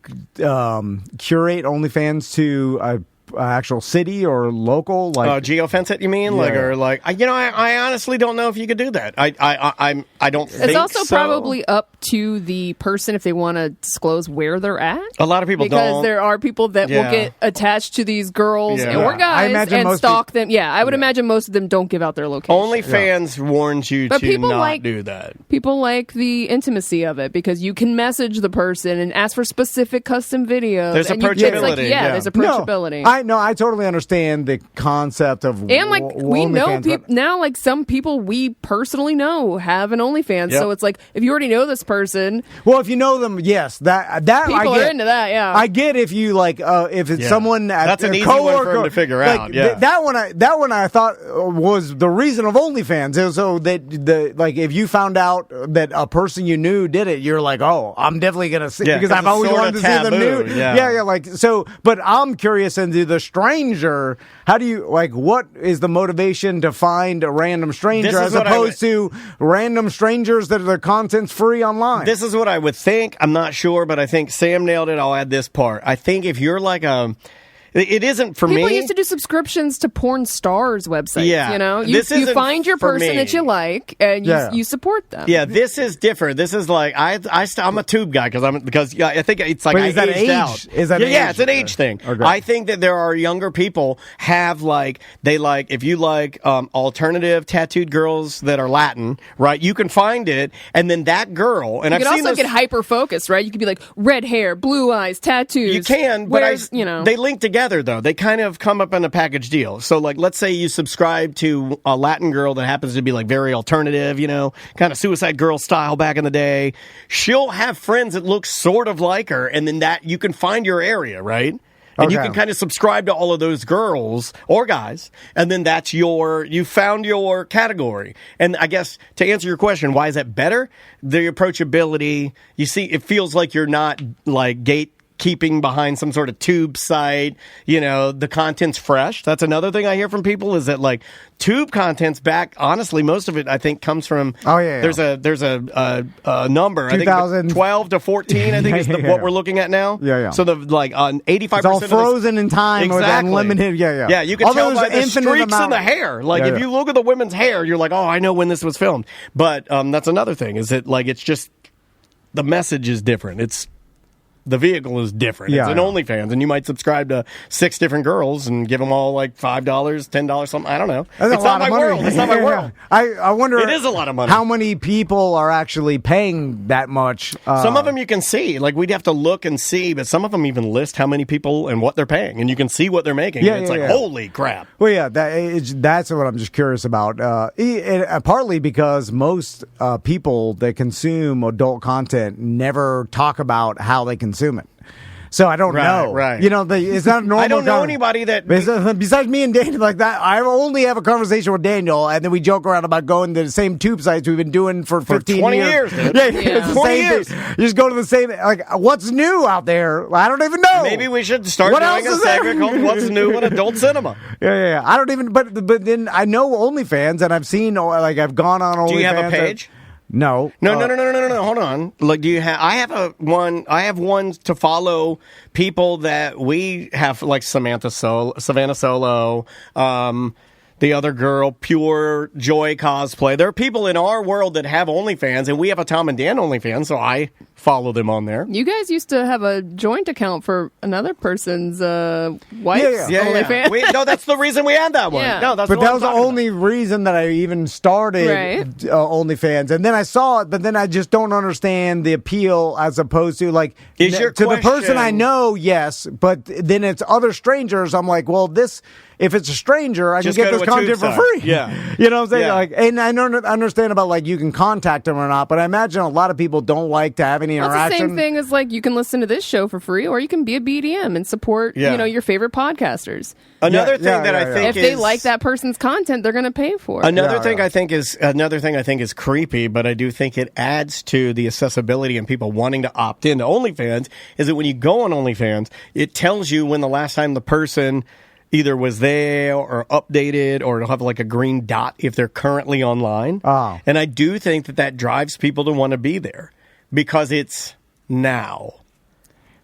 curate OnlyFans to actual city or local? Geofence it, you mean? I honestly don't know if you could do that. I don't think so. It's also probably up to the person if they want to disclose where they're at. A lot of people don't. Because there are people that will get attached to these girls or guys and stalk them. Yeah, I would imagine most of them don't give out their location. OnlyFans warns you to not do that. People like the intimacy of it because you can message the person and ask for specific custom videos. There's approachability. There's approachability. I totally understand the concept of we know now, some people we personally know have an OnlyFans, so it's like if you already know this person. Well, if you know them, yes, that people I get. Are into that. Yeah, I get if you if it's someone that's an easy one for them to figure out. Yeah, that one I thought was the reason of OnlyFans is so that if you found out that a person you knew did it, you're like, oh, I'm definitely gonna see because I've always wanted to see them nude. Yeah. But I'm curious into the stranger. How do you what is the motivation to find a random stranger as opposed to random strangers that their content's free online? This is what I would think. I'm not sure, but I think Sam nailed it. I'll add this part. I think if you're it isn't for me. People used to do subscriptions to porn stars websites. Yeah. You find your person that you like and you support them. Yeah, this is different. This is I'm a tube guy because I think it's like is that aged out. Is that it's an age thing. Okay. I think that there are younger people have if you like alternative tattooed girls that are Latin, right? You can find it, and then that girl and you can also get hyper focused, right? You could be like red hair, blue eyes, tattoos. You can, but they link together. Though they kind of come up in a package deal. So let's say you subscribe to a Latin girl that happens to be very alternative, kind of Suicide Girl style back in the day. She'll have friends that look sort of like her, and then that you can find your area, right? And you can kind of subscribe to all of those girls or guys, and then that's you found your category. And I guess to answer your question, why is that better? The approachability, you see, it feels like you're not gatekeeping behind some sort of tube site, the content's fresh. That's another thing I hear from people is that tube content's back. Honestly, most of it I think comes from. There's a number. I think 12 to 14. I think is what we're looking at now. Yeah. So the 85%. It's all frozen in time with unlimited. Yeah. Yeah, you can tell by the streaks in the hair. If you look at the women's hair, you're like, oh, I know when this was filmed. But that's another thing. Is that it's just the message is different. It's The vehicle is different. Yeah, it's an OnlyFans, and you might subscribe to 6 different girls and give them all like $5, $10, something. I don't know. That's It's not my world. It's not my world. I wonder. It is a lot of money. How many people are actually paying that much? Some of them you can see. Like, we'd have to look and see, but some of them even list how many people and what they're paying, and you can see what they're making. Yeah, and it's yeah, like, yeah. holy crap. Well, yeah, that's what I'm just curious about. Partly because most people that consume adult content never talk about how they consume it. So I don't know. Right. You know, it's not normal. I don't know anybody that... Besides me and Daniel like that, I only have a conversation with Daniel, and then we joke around about going to the same tube sites we've been doing for 15 20 years. dude. Yeah, it's the 20 same years. thing. You just go to the same... Like, what's new out there? I don't even know. Maybe we should start What doing else a is there? segment called What's New in Adult Cinema. Yeah. I don't even... But then I know OnlyFans, and I've seen... Like, I've gone on OnlyFans. Do you have a page? No. No. Hold on. Like, do you have? I have one to follow people that we have, like Savannah Solo, the other girl, Pure Joy Cosplay. There are people in our world that have OnlyFans, and we have a Tom and Dan OnlyFans, so I follow them on there. You guys used to have a joint account for another person's wife's Yeah. OnlyFans. No, that's the reason we had that one. Yeah. No, that's But what that I'm was the talking only reason that I even started Right. OnlyFans, and then I saw it, but then I just don't understand the appeal as opposed to like Is your to the person I question- know, yes, but then it's other strangers. I'm like, well, this if it's a stranger, I Just can go get to this a tube content for site. free. Yeah. You know what I'm saying? Yeah. Like, and I don't understand about like you can contact them or not, but I imagine a lot of people don't like to have any Well, interaction. it's the same thing as like you can listen to this show for free, or you can be a BDM and support your favorite podcasters. Another Yeah, thing yeah, that yeah, I yeah. think If they is- like that person's content, they're going to pay for it. Another thing yeah. I think is creepy, but I do think it adds to the accessibility and people wanting to opt into OnlyFans, is that when you go on OnlyFans, it tells you when the last time the person either was there or updated, or it'll have like a green dot if they're currently online. Oh. And I do think that drives people to want to be there because it's now.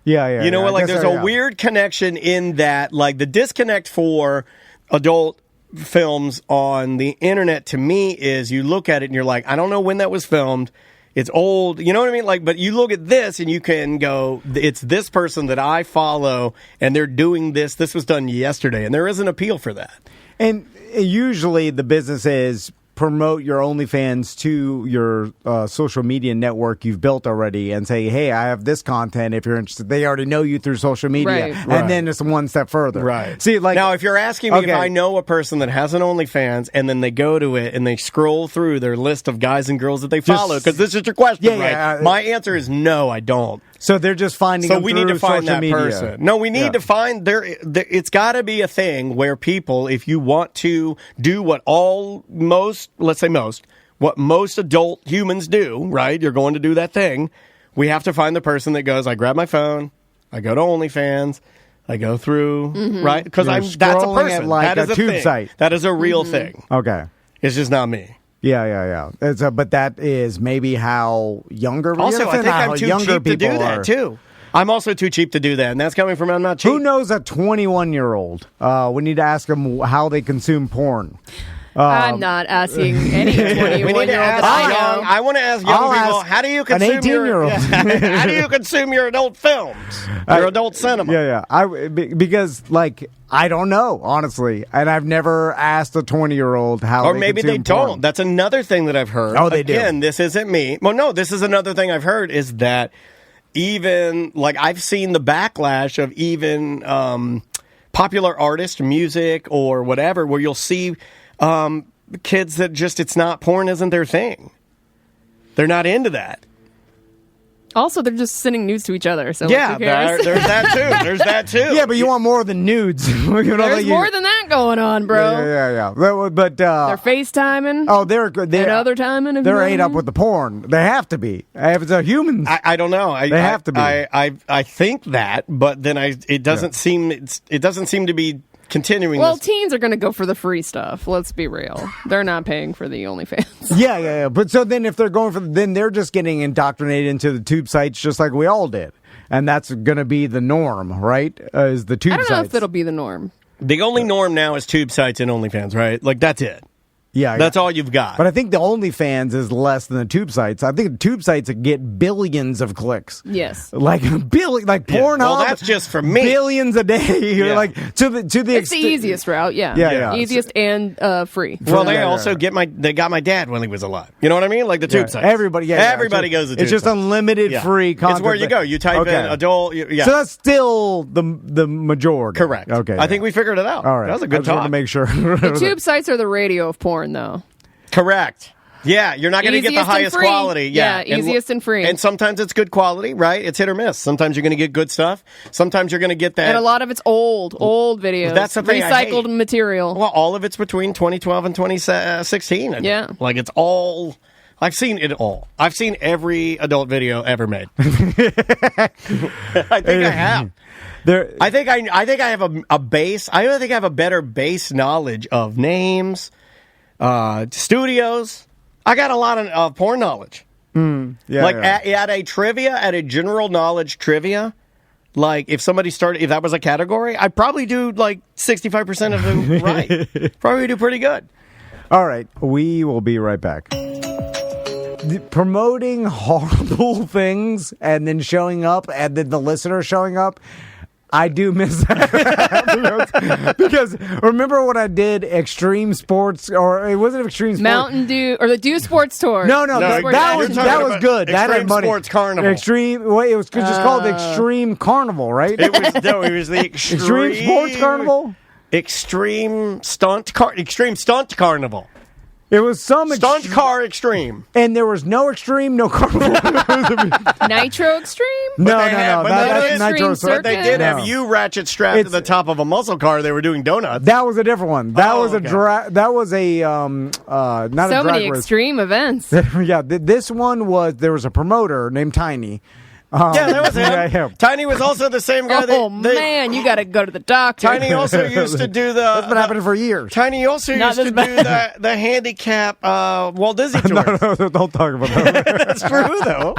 Yeah. You know what? I Like, guess there's so, a yeah. weird connection in that. Like, the disconnect for adult films on the internet to me is you look at it and you're like, I don't know when that was filmed. It's old. You know what I mean? Like, but you look at this and you can go, it's this person that I follow and they're doing this. This was done yesterday. And there is an appeal for that. And usually the business is promote your OnlyFans to your social media network you've built already and say, hey, I have this content if you're interested. They already know you through social media. Right. And then it's one step further. Right. See, like, now, if you're asking me Okay. if I know a person that has an OnlyFans and then they go to it and they scroll through their list of guys and girls that they follow, because this is your question, Yeah, right? yeah, My answer is no, I don't. so they're just finding So them we need to through find social that media. person. No, we need Yeah. to find there. It's got to be a thing where people, if you want to do what what most adult humans do, right? You're going to do that thing. We have to find the person that goes, I grab my phone, I go to OnlyFans, I go through, right? Because You're that's a scrolling person. at, like, that is a tube thing. site. That is a real thing. Okay. It's just not me. Yeah. But that is maybe how younger Also, you I think how I'm too younger cheap to do people that are. too. I'm also too cheap to do that, and that's coming from I'm not cheap. Who knows a 21-year-old? We need to ask them how they consume porn. I'm not asking any We need 21-year-old to that ask I young. know. I want to ask young I'll people, ask how do you an consume 18-year-old. how do you consume your adult films, your adult cinema? Yeah. Because like I don't know honestly, and I've never asked a 20-year-old how. Or they maybe they consume don't. porn. That's another thing that I've heard. Oh, they do. Again, this isn't me. Well, no, this is another thing I've heard is that even like I've seen the backlash of even popular artist music or whatever, where you'll see kids that just it's not porn isn't their thing. They're not into that. Also, they're just sending nudes to each other. So Yeah, who cares? there's that too. There's that too. Yeah, but you want more than nudes. You know, There's like more than that going on, bro. Yeah. But They're FaceTiming. oh, they're and other timing. They're ate up with the porn. They have to be. If it's a humans. I don't know. They have to be. I think that, but then it doesn't seem to be continuing. Well, this. teens are going to go for the free stuff. Let's be real. They're not paying for the OnlyFans. Yeah. But so then if they're going for, then they're just getting indoctrinated into the tube sites just like we all did. And that's going to be the norm, right? Is the tube I don't sites. know if it'll be the norm. The only norm now is tube sites and OnlyFans, right? Like that's it. Yeah, That's all you've got. But I think the OnlyFans is less than the tube sites. I think the tube sites get billions of clicks. Yes. Like Pornhub. Well, that's just for me. Billions a day. You're like to the It's the easiest route. Yeah. Easiest and free. Well, they also they got my dad when he was alive. You know what I mean? Like the tube sites. Everybody goes to tube It's just sites. Unlimited free content. It's where you go. You type in adult. So that's still the majority. Correct. Okay. I think we figured it out. All right. That was a good I just want talk. to make sure. The tube sites are the radio of porn, though. Correct. Yeah, you're not going to get the highest quality. Yeah, easiest and free. And sometimes it's good quality, right? It's hit or miss. Sometimes you're going to get good stuff. Sometimes you're going to get that. And a lot of it's old videos. That's the thing. Recycled material. Well, all of it's between 2012 and 2016. Yeah. Like it's all. I've seen it all. I've seen every adult video ever made. I think I have. I think I have a base. I think I have a better base knowledge of names, studios. I got a lot of porn knowledge. At a general knowledge trivia, like if somebody started, if that was a category, I'd probably do like 65% of them right. Probably do pretty good. All right, we will be right back. Promoting horrible things and then showing up and then the listener showing up, I do miss that. Because remember when I did extreme sports, or it wasn't extreme sports. Mountain Dew, or the Dew Sports Tour. No, that was good. That had money. Sports Carnival. It was just called Extreme Carnival, right? It was the Extreme Sports Carnival? Extreme Stunt Carnival. It was some Stunt Car Extreme. And there was no Extreme, no Carnival. Nitro Extreme? No. That's Nitro Circuit. But they did have you ratchet strapped to the top of a muscle car. They were doing donuts. That was a different one. That was not so a drag many race. extreme events. Yeah, this one there was a promoter named Tiny. That was him. Tiny was also the same guy. Man, you got to go to the doctor. Tiny also used to do That's been happening for years. Tiny also used to do the handicap Walt Disney tour. No, don't talk about that. That's true, though.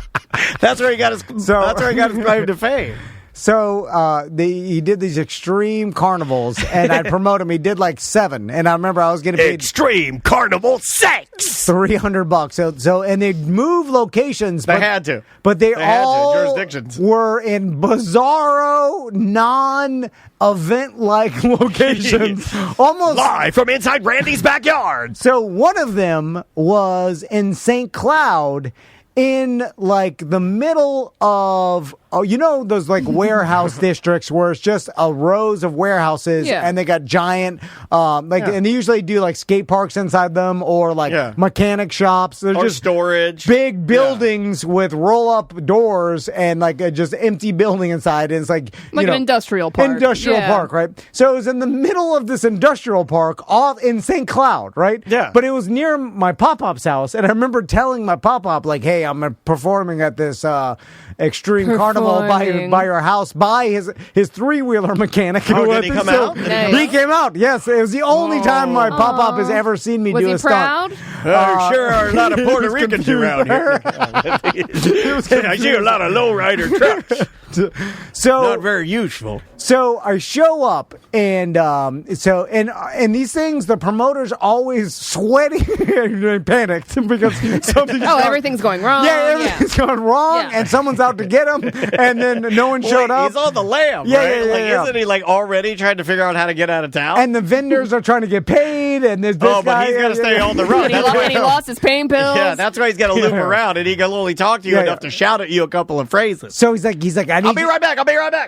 That's where he got his claim to fame. So he did these extreme carnivals, and I'd promote him. He did like 7, and I remember I was getting paid Extreme Carnival 6, $300. So and they'd move locations. They had to, but they all jurisdictions were in bizarro, non-event like locations, almost live from inside Randy's backyard. So one of them was in St. Cloud. In like the middle of, those like warehouse districts where it's just rows of warehouses and they got giant, and they usually do like skate parks inside them or like mechanic shops. They're just storage. Big buildings with roll up doors and like just empty building inside. And it's like an industrial park. Industrial park, right? So it was in the middle of this industrial park off in St. Cloud, right? Yeah. But it was near my Pop-Pop's house. And I remember telling my Pop-Pop, like, hey, I'm performing at this extreme carnival by your house by his 3-wheeler mechanic. Oh, did he come out? Nice. He came out. Yes, it was the only time my Pop-Pop has ever seen me do a proud? stunt. There sure are a lot of Puerto Ricans around here. I see a lot of lowrider trucks. So not very useful. So I show up, and these things, the promoters always sweating and panicked because something. Everything's going wrong. Yeah, everything's going wrong, and someone out to get him, and then no one showed up. He's on the lam, right? Isn't he like already trying to figure out how to get out of town? And the vendors are trying to get paid, and there's this guy. But he's got to stay on the run. And he lost his pain pills. Yeah, that's why he's got to loop around, and he can only talk to you enough to shout at you a couple of phrases. So he's like, I'll be right back.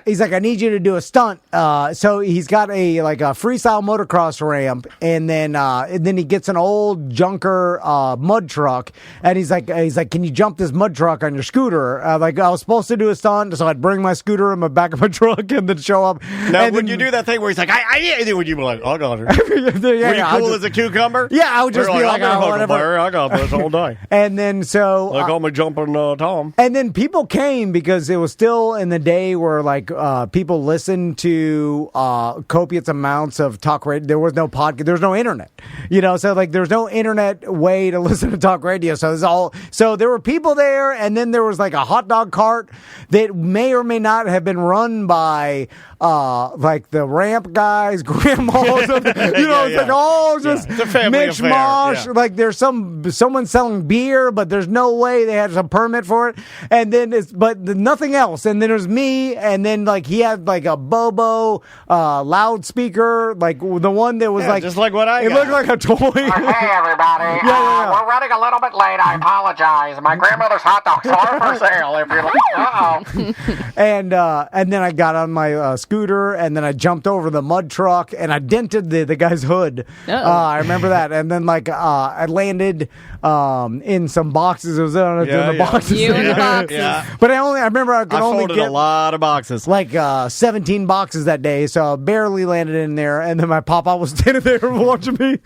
He's like, I need you to do a stunt. So he's got a freestyle motocross ramp, and then he gets an old junker mud truck, and he's like, can you jump this mud truck on your scooter? I was supposed to do a stunt, so I'd bring my scooter in the back of my truck and then show up. Now, and when you do that thing where he's like, would you be like, I got her? Were you cool as a cucumber? Yeah, I would just be like, whatever. I got this all day. And then so they call me Jumping Tom. And then people came because it was still in the day where people listened listen to copious amounts of talk radio. There was no podcast. There was no internet. So like there's no internet way to listen to talk radio. So there were people there, and then there was like a hot dog cart that may or may not have been run by like the ramp guys, grandmas. It's like all just It's a family mishmash. affair. Like there's someone selling beer, but there's no way they had some permit for it. And then nothing else. And then there's me, and then like he had like a Bobo loudspeaker, like the one that was like just like what I it got. looked like a toy. Hey, everybody. We're running a little bit late. I apologize. My grandmother's hot dogs are for sale. If you're uh-oh. And then I got on my scooter, and then I jumped over the mud truck, and I dented the guy's hood. I remember that. And then like I landed in some boxes. It was in the boxes. You in the boxes. Yeah. But I remember I could I only folded get a lot of boxes. like 17 boxes that day, so I barely landed in there. And then my papa was standing there watching me,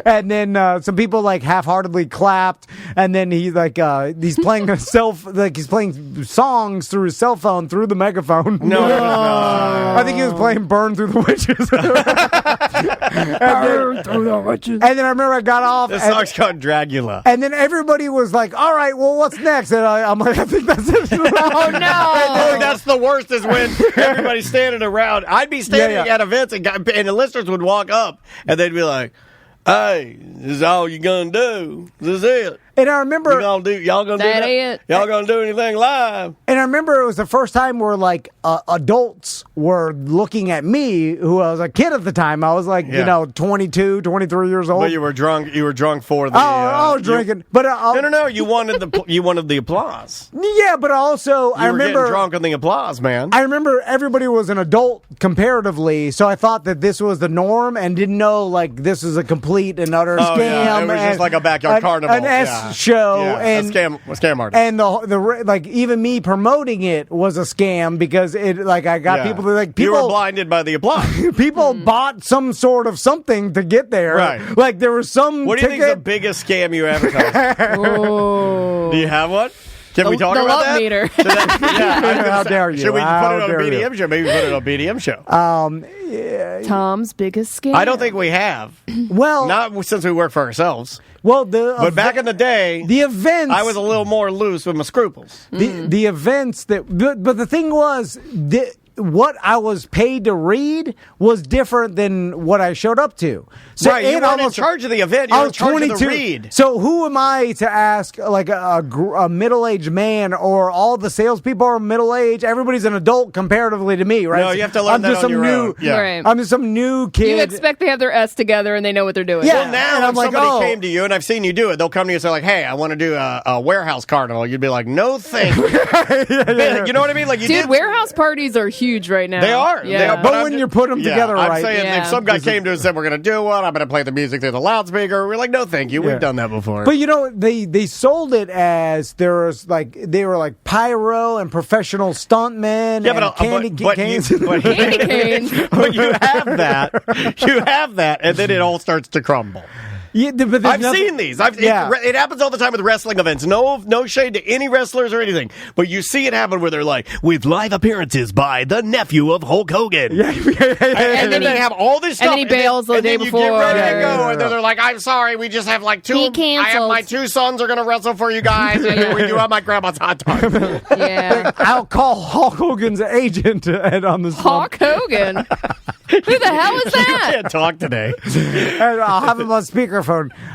and then some people like half-heartedly clapped, and then he's playing he's playing songs through his cell phone through the megaphone. No. I think he was playing "Burn Through the Witches." Burn through the witches. And then I remember I got off. This song's called Dragula. And then everybody was like, all right, well, what's next? And I'm like, I think that's it. Oh, no. Oh, that's the worst is when everybody's standing around. I'd be standing Yeah. at events and the listeners would walk up and they'd be like, hey, this is all you gonna do. This is it. And I remember Y'all gonna do That ain't it. Y'all gonna do anything live? And I remember it was the first time where like adults were looking at me, who I was a kid at the time. I was like, 22, 23 years old. But you were drunk. You were drunk for the. I was drinking, but No. You wanted the applause. yeah, but also I You were remember getting drunk on the applause, man. I remember everybody was an adult comparatively, so I thought that this was the norm and didn't know like this is a complete and utter scam. Yeah. It was just like a backyard carnival. An S show, and a scam artist. And the like even me promoting it was a scam because it like I got people that like people you were blinded by the applause. people bought some sort of something to get there. Right. Like there was some What do you think is the ticket. biggest scam you advertised? Oh. Do you have one? Can we talk the about love that? meter. How dare you? Should we put How it on a dare you. BDM show? Maybe put it on a BDM show. Tom's biggest scam. I don't think we have. Well, Not since we work for ourselves. well, But back in the day, the events, I was a little more loose with my scruples. the events that, but the thing was, what I was paid to read was different than what I showed up to. So Right, you weren't in charge of the event. You I were in was charge of the 22. read. So who am I to ask like a middle-aged man, or all the salespeople are middle-aged? Everybody's an adult comparatively to me, right? No, you have to learn I'm that just on some your new, own. Yeah. Right. I'm just some new kid. You expect they have their S together and they know what they're doing. Yeah. Well, now And if I'm like, somebody came to you, and I've seen you do it, they'll come to you and say, like, hey, I want to do a warehouse carnival. You'd be like, no thank you. You know what I mean? Like, you Dude, did. warehouse parties are huge right now. They are. Yeah. They are. But I'm when you put them together I'm right. saying Yeah. if some guy came to us and said, we're going to do one, I'm going to play the music through the loudspeaker, we're like, no, thank you. We've done that before. But they sold it as they were like pyro and professional stuntmen and candy canes. Candy canes. But you have that, and then it all starts to crumble. Yeah, but I've seen these. It happens all the time with wrestling events. No shade to any wrestlers or anything, but you see it happen where they're like, with live appearances by the nephew of Hulk Hogan. And then they have all this stuff. And then he bails the day before. You get ready to go, and then they're like, I'm sorry, we just have like two. He canceled. I have my two sons are going to wrestle for you guys, and we do have my grandma's hot dog. Yeah. I'll call Hulk Hogan's agent and on the Hulk Hogan. Who the hell is that? Can't talk today. and I'll have him on speakerphone.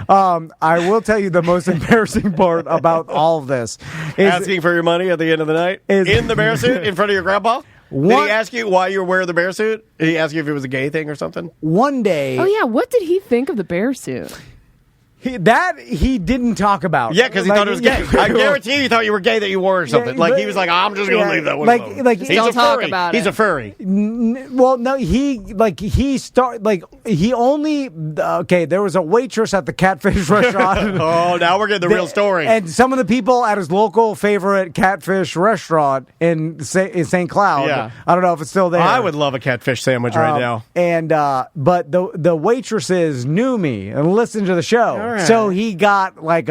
I will tell you the most embarrassing part about all of this is Asking for your money at the end of the night in the bear suit in front of your grandpa. Did What? he ask you why you were wearing the bear suit? Did he ask you if it was a gay thing or something? one day Oh, yeah. What did he think of the bear suit? he didn't talk about. Yeah, because he thought it was gay. I guarantee you thought you were gay that you wore or something. Yeah, like but- he was like, I'm just going to yeah, leave that one like- alone. like- He's Don't a talk furry. about He's it. a furry. Well, no, there was a waitress at the Catfish restaurant. Oh, now we're getting the real story. And some of the people at his local favorite Catfish restaurant in St. Cloud. Yeah. I don't know if it's still there. I would love a catfish sandwich right now. And but the waitresses knew me and listened to the show. right. So he got like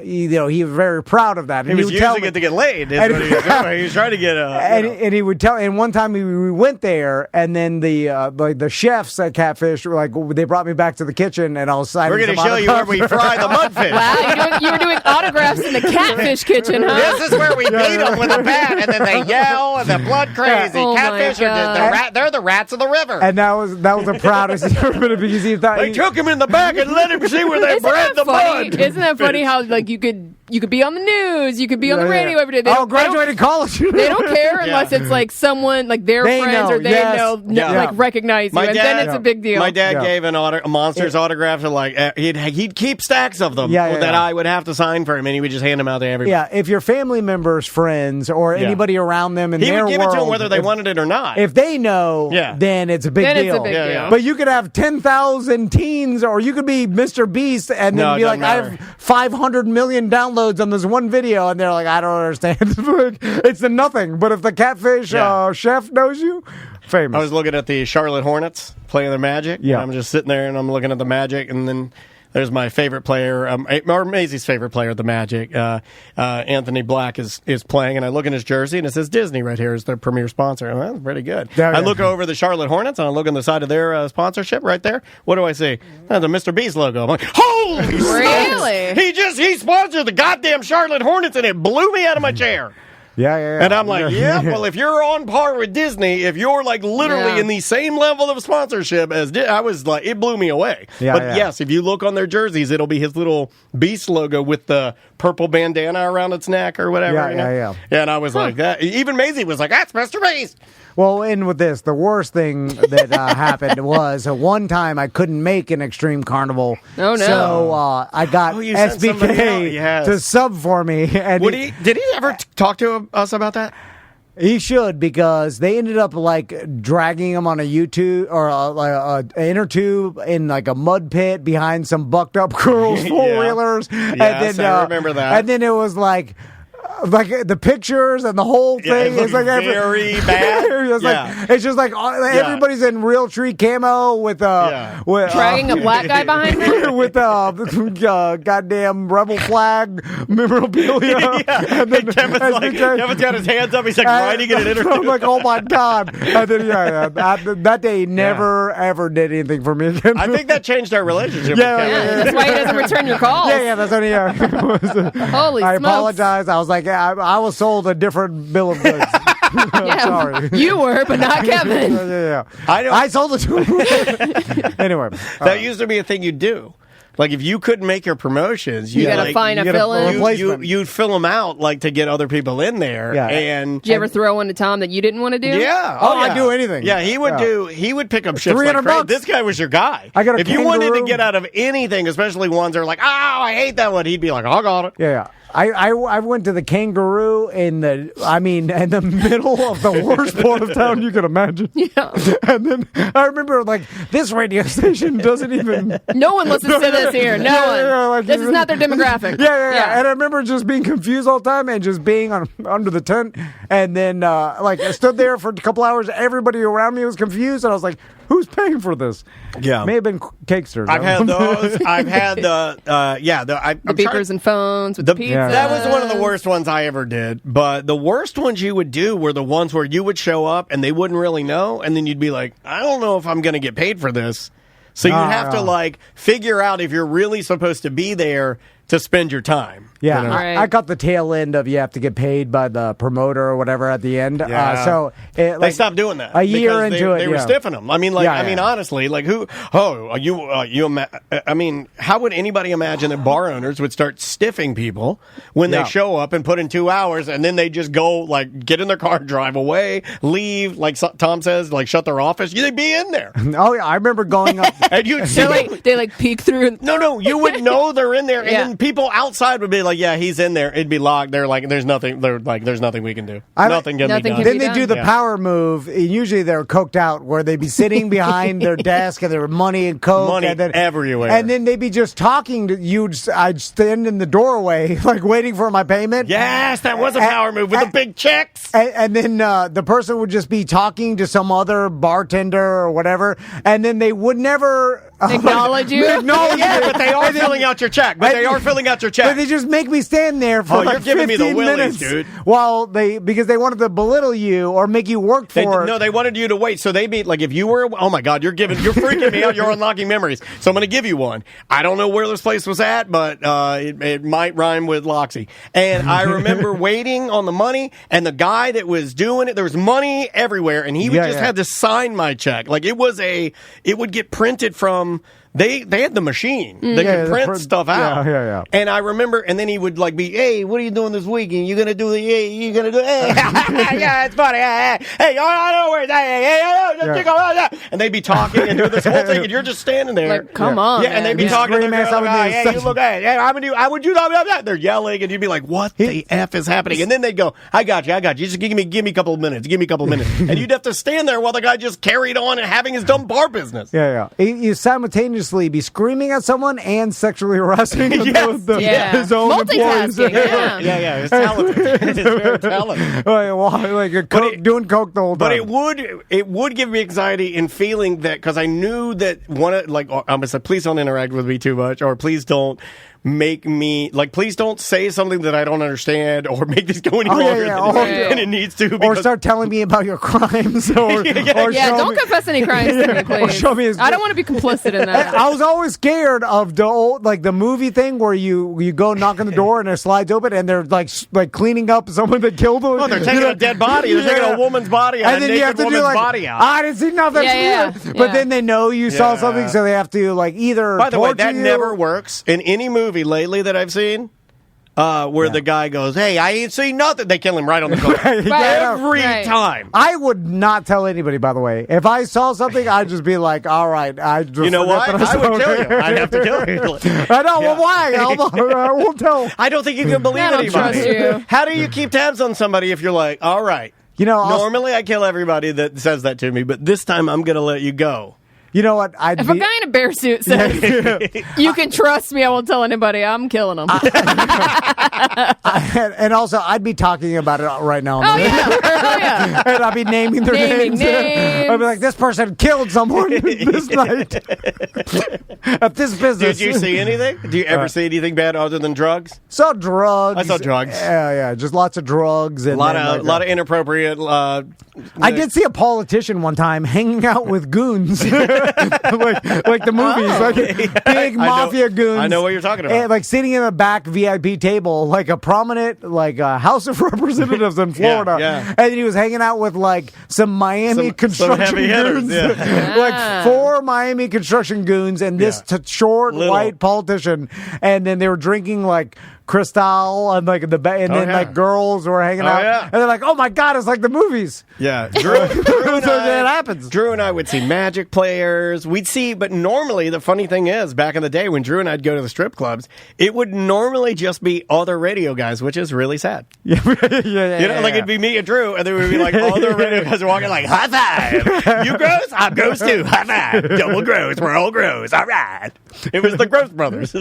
he was very proud of that. He was using it to get laid. Is what he was doing. He was trying to get and he would tell. And one time we went there, and then the chefs at Catfish were like, they brought me back to the kitchen, and I was signing. We're going to show you where we fry the mudfish. Wow, you were doing autographs in the Catfish kitchen, huh? This is where we beat them with a bat, and then they yell, and they're blood crazy. Oh, Catfish are they're the rats of the river. And that was the proudest he's ever been because he thought they took him in the back and let him see where they bred the mud. Isn't that funny how like you could be on the news, you could be on the radio every day. Graduated college. They don't care unless it's like someone like their friends or they like recognize you, and then it's a big deal. My dad gave a Monsters autograph to like he'd keep stacks of them that I would have to sign for him, and he would just hand them out to everybody. Yeah, if your family members, friends, or anybody around them in their world, he would give it to them whether they wanted it or not. If they know, then it's a big deal. It's a big deal. But you could have 10,000 teens, or you could be Mr. Beast, and then be like, I have 500 million downloads on this one video, and they're like, I don't understand. It's a nothing. But if the Catfish chef knows you, famous. I was looking at the Charlotte Hornets playing their Magic. Yeah. And I'm just sitting there, and I'm looking at the Magic, and then there's my favorite player, or Maisie's favorite player at the Magic. Anthony Black is playing, and I look in his jersey, and it says Disney right here is their premier sponsor. Well, that's pretty good. I look over the Charlotte Hornets, and I look on the side of their sponsorship right there. What do I see? That's a Mr. Beast logo. I'm like, holy really? He sponsored the goddamn Charlotte Hornets, and it blew me out of my chair. Yeah. And I'm like, well, if you're on par with Disney, if you're like literally in the same level of sponsorship as I was like, it blew me away. Yes, if you look on their jerseys, it'll be his little Beast logo with the purple bandana around its neck or whatever. Yeah. And I was like that. Even Maisie was like, that's Mr. Beast. Well, and with this, the worst thing that happened was one time I couldn't make an Extreme Carnival. Oh, no. So I got SBK to sub for me. And did he ever talk to us about that? He should, because they ended up like dragging him on a U-tube or a inner tube in like a mud pit behind some bucked up girls' four-wheelers. Yes, I remember that. And then it was like the pictures and the whole thing is like very bad. It's just like everybody's in real tree camo with dragging a black guy behind them with goddamn rebel flag memorabilia. And then Kevin's got his hands up. He's like writing it in interview. I'm like, oh my god! And then that day never ever did anything for me again. I think that changed our relationship. That's why he doesn't return your calls. That's what he. Holy I smokes. apologize. I was like, I was sold a different bill of goods. Sorry. You were, but not Kevin. I sold it to him. Anyway. That used to be a thing you do. Like, if you couldn't make your promotions, you gotta find a fill-in. You'd fill them out, like, to get other people in there. Yeah. And did you ever throw one to Tom that you didn't want to do? Yeah. I'd do anything. Yeah, he would pick up shifts like crazy. This guy was your guy. If you wanted to get out of anything, especially ones that are like, I hate that one, he'd be like, I got it. Yeah. I went to the Kangaroo in the middle of the worst part of town you could imagine. Yeah. And then I remember like this radio station doesn't even. No one listens to this here. No one. This is not their demographic. Yeah. And I remember just being confused all the time and just being under the tent, and then I stood there for a couple hours. Everybody around me was confused, and I was like, "Who's paying for this?" Yeah, may have been Cakesters. I've had those. I've had the beepers and phones with the pizza. That was one of the worst ones I ever did. But the worst ones you would do were the ones where you would show up and they wouldn't really know, and then you'd be like, I don't know if I'm going to get paid for this. So you'd have to like figure out if you're really supposed to be there to spend your time. Yeah, you know? I got the tail end of you have to get paid by the promoter or whatever at the end. Yeah. So they stopped doing that a year into they were stiffing them. I mean, honestly, like who? I mean, how would anybody imagine that bar owners would start stiffing people when they show up and put in 2 hours and then they just go like get in their car, drive away, leave? Like Tom says, like shut their office. They'd be in there. Oh yeah, I remember going up and you'd see they peek through. No, you would know they're in there, and then people outside would be like, "Yeah, he's in there." It'd be locked. They're like, "There's nothing." They're like, "There's nothing we can do. Nothing can be done." Then they do the power move. Usually they're coked out, where they'd be sitting behind their desk and there were money and coke, and then everywhere, and then they'd be just talking to you. I'd stand in the doorway, like waiting for my payment. Yes, that was a power move with the big checks. And then the person would just be talking to some other bartender or whatever, and then they would never Acknowledge you. Yeah, but they are filling out your check. But they just make me stand there for you're giving me the 15 willies, minutes, dude. Because they wanted to belittle you or make you work for it. No, they wanted you to wait. So they be like, if you were, oh my God, you're freaking me out. You're unlocking memories. So I'm going to give you one. I don't know where this place was at, but it might rhyme with Loxy. And I remember waiting on the money, and the guy that was doing it, there was money everywhere, and he had to sign my check. Like it would get printed from. They had the machine. They could print stuff out. Yeah. And I remember, and then he would like be, hey, what are you doing this weekend? You gonna do yeah, it's funny. Hey, I don't know where that. And they'd be talking and doing this whole thing, and you're just standing there. Like, come on. Yeah, and they'd be talking to the other guy. Hey, you look, I would do that. They're yelling, and you'd be like, what the F is happening? And then they'd go, I got you. Just give me a couple of minutes. And you'd have to stand there while the guy just carried on and having his dumb bar business. Yeah. You simultaneously be screaming at someone and sexually harassing his own employees. Yeah. It's talented. It's very talented. Doing coke the whole time. But it would give me anxiety in feeling that, because I knew that I'm gonna say, please don't interact with me too much, or please don't make me please don't say something that I don't understand, or make this go any longer than it needs to, or start telling me about your crimes, or don't confess any crimes to me, please. Or show me I don't want to be complicit in that. I was always scared of the old, the movie thing where you go knock on the door and it slides open and they're like cleaning up someone that killed them. Oh, they're taking a dead body. They're taking a woman's body out, and then you have to do body out. I didn't see nothing. But then they know you saw something, so they have to either. By the way, that never works in any movie lately that I've seen. Where the guy goes, hey, I ain't seen nothing. They kill him right on the phone. Every time. I would not tell anybody, by the way. If I saw something, I'd just be like, all right. You know what? I would kill you. I'd have to kill you. I know. Well, why? I won't tell. I don't think you can believe anybody. Trust you. How do you keep tabs on somebody if you're like, all right. Normally I kill everybody that says that to me, but this time I'm going to let you go. You know what? If a guy in a bear suit says, you can trust me, I won't tell anybody, I'm killing him. And also, I'd be talking about it right now. Yeah. And I'd be naming their names. I'd be like, this person killed someone this night at this business. Did you see anything? Do you ever see anything bad other than drugs? Saw drugs. I saw drugs. Yeah. Just lots of drugs. And a lot of inappropriate. I did see a politician one time hanging out with goons. like the movies, big mafia goons. I know what you're talking about. And, sitting in a back VIP table, like a prominent, House of Representatives in Florida. Yeah. And he was hanging out with some Miami construction goons, yeah. 4 Miami construction goons, and this short white politician. And then they were drinking Cristal and girls were hanging out, and they're like, "Oh my God, it's like the movies." Yeah, Drew and that happens. Drew and I would see Magic players. We'd see, but normally the funny thing is, back in the day when Drew and I'd go to the strip clubs, it would normally just be other radio guys, which is really sad. It'd be me and Drew, and then we'd be like other radio guys are walking like, high five, you gross, I'm gross too, high five, double gross, we're all gross, all right. It was the Gross Brothers.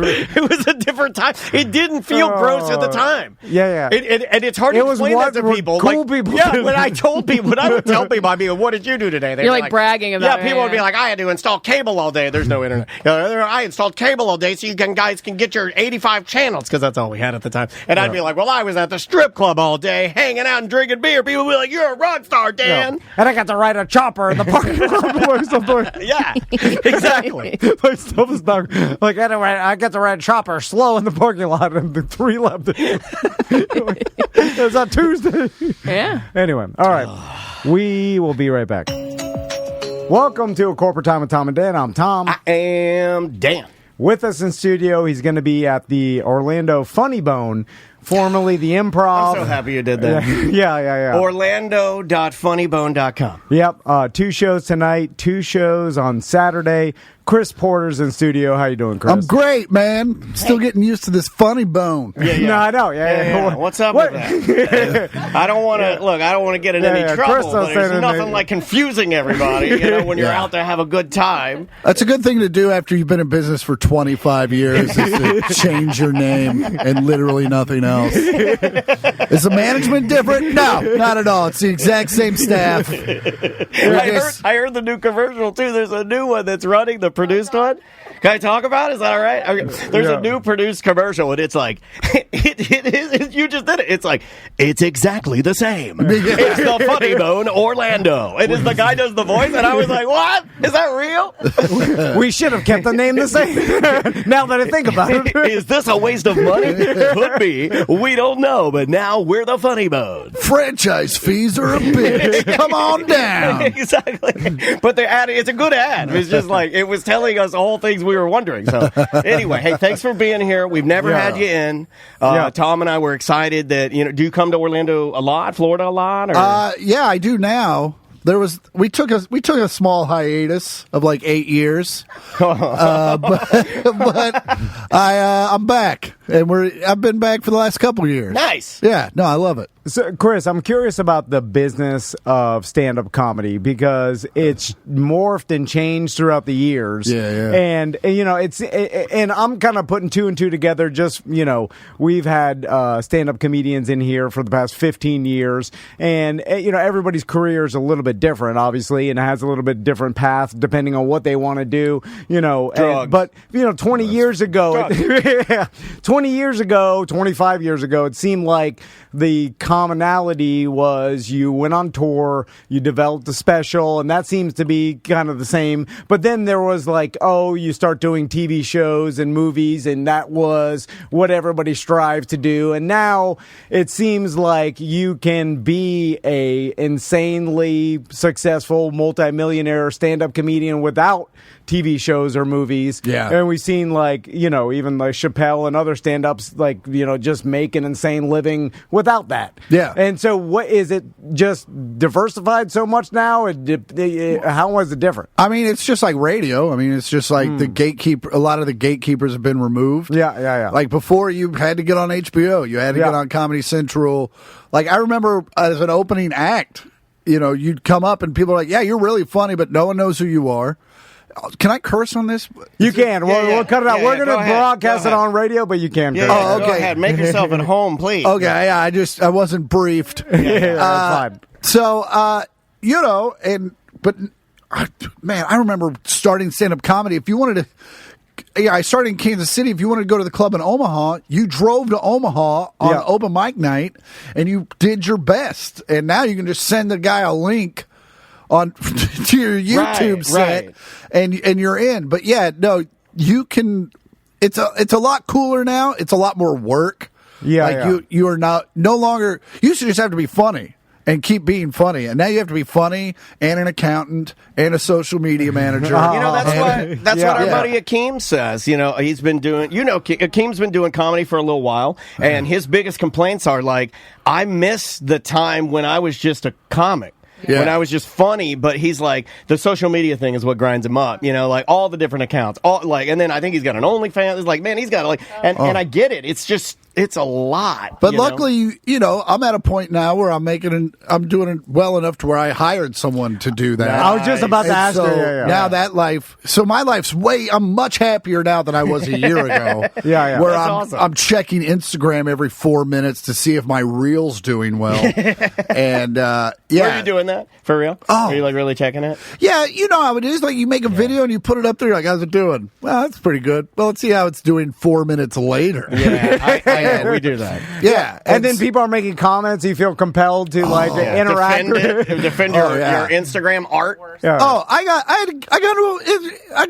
It was a different time. It didn't feel gross at the time. Yeah. And it's hard to explain that to people. Cool people. Yeah, when I would tell people, I'd be like, what did you do today? You're bragging about it. Yeah, people would be like, I had to install cable all day. There's no internet. I installed cable all day so guys can get your 85 channels, because that's all we had at the time. And I'd be like, well, I was at the strip club all day hanging out and drinking beer. People would be like, you're a rock star, Dan. Yeah. And I got to ride a chopper in the parking lot. Yeah, exactly. Stuff is not I got to ride a chopper slow in the parking lot, and the 3 left. It was on Tuesday. Yeah. Anyway, all right. We will be right back. Welcome to A Corporate Time with Tom and Dan. I'm Tom. I am Dan. With us in studio, he's going to be at the Orlando Funny Bone, formerly the Improv. I'm so happy you did that. Yeah. Orlando.funnybone.com. Yep. 2 shows tonight, 2 shows on Saturday. Chris Porter's in studio. How you doing, Chris? I'm great, man. Still getting used to this funny bone. Yeah. No, I know. Yeah. What's up with that? I don't want to look. I don't want to get in any trouble. But there's nothing like confusing everybody. When you're out to have a good time. That's a good thing to do after you've been in business for 25 years. Is to change your name and literally nothing else. Is the management different? No, not at all. It's the exact same staff. I heard the new commercial, too. There's a new one that's running, the produced one. Can I talk about it? Is that all right? Okay. There's a new produced commercial, and it's like, you just did it. It's like, it's exactly the same. It's the Funny Bone Orlando. And the guy does the voice, and I was like, what? Is that real? We should have kept the name the same. Now that I think about it. Is this a waste of money? Could be. We don't know, but now we're the Funny Bone. Franchise fees are a bitch. Come on down. Exactly. But the ad, it's a good ad. It's just like, it was telling us all things we were wondering. So anyway, hey, thanks for being here. We've never had you in. Tom and I were excited that, do you come to Orlando a lot, Florida a lot? Or? Yeah, I do now. We took a small hiatus of like 8 years, but I'm back, and I've been back for the last couple of years. Nice. Yeah, no, I love it. So, Chris, I'm curious about the business of stand-up comedy because it's morphed and changed throughout the years. Yeah. And and I'm kind of putting two and two together. Just we've had stand-up comedians in here for the past 15 years, and everybody's career is a little bit different, obviously, and it has a little bit different path depending on what they want to do. But 20 years ago, 20 years ago, 25 years ago, it seemed like the commonality was you went on tour, you developed a special, and that seems to be kind of the same. But then there was like, you start doing TV shows and movies, and that was what everybody strived to do. And now it seems like you can be a insanely successful multimillionaire stand-up comedian without TV shows or movies. Yeah. And we've seen even like Chappelle and other stand-ups just make an insane living without that. Yeah. And so what is it just diversified so much now? How was it different? I mean, it's just like radio. I mean, it's just like the gatekeeper. A lot of the gatekeepers have been removed. Yeah. Like before, you had to get on HBO. You had to get on Comedy Central. Like I remember as an opening act, you'd come up and people are like, "Yeah, you're really funny," but no one knows who you are. Can I curse on this? You can. We'll cut it out. We're going to broadcast it on radio, but you can. Okay. Go ahead. Make yourself at home, please. Okay. Yeah, I wasn't briefed. That's fine. So, man, I remember starting stand-up comedy. If you wanted to, I started in Kansas City. If you wanted to go to the club in Omaha, you drove to Omaha on open mic night, and you did your best. And now you can just send the guy a link on to your YouTube set, and you're in. But you can. It's a lot cooler now. It's a lot more work. You are no longer. You used to just have to be funny and keep being funny, and now you have to be funny and an accountant and a social media manager. That's what our buddy Akeem says. He's been doing. Akeem's been doing comedy for a little while, and his biggest complaints are like, I miss the time when I was just a comic. Yeah. When I was just funny, but he's like, the social media thing is what grinds him up, like all the different accounts, and then I think he's got an OnlyFans. It's like, man, he's got and I get it. It's just, it's a lot. But luckily, I'm at a point now where I'm doing it well enough to where I hired someone to do that. Nice. I was just about to ask her. Now that life, so my life's I'm much happier now than I was a year ago. Where I'm checking Instagram every 4 minutes to see if my reel's doing well. And Are you doing that for real? Are you really checking it? Yeah, you know how it is. Like you make a video and you put it up there. Like, how's it doing? Well, that's pretty good. Well, let's see how it's doing 4 minutes later. Yeah, we do that. Yeah, and then people are making comments. You feel compelled to interact, defend your Instagram art. Yeah. Oh, I got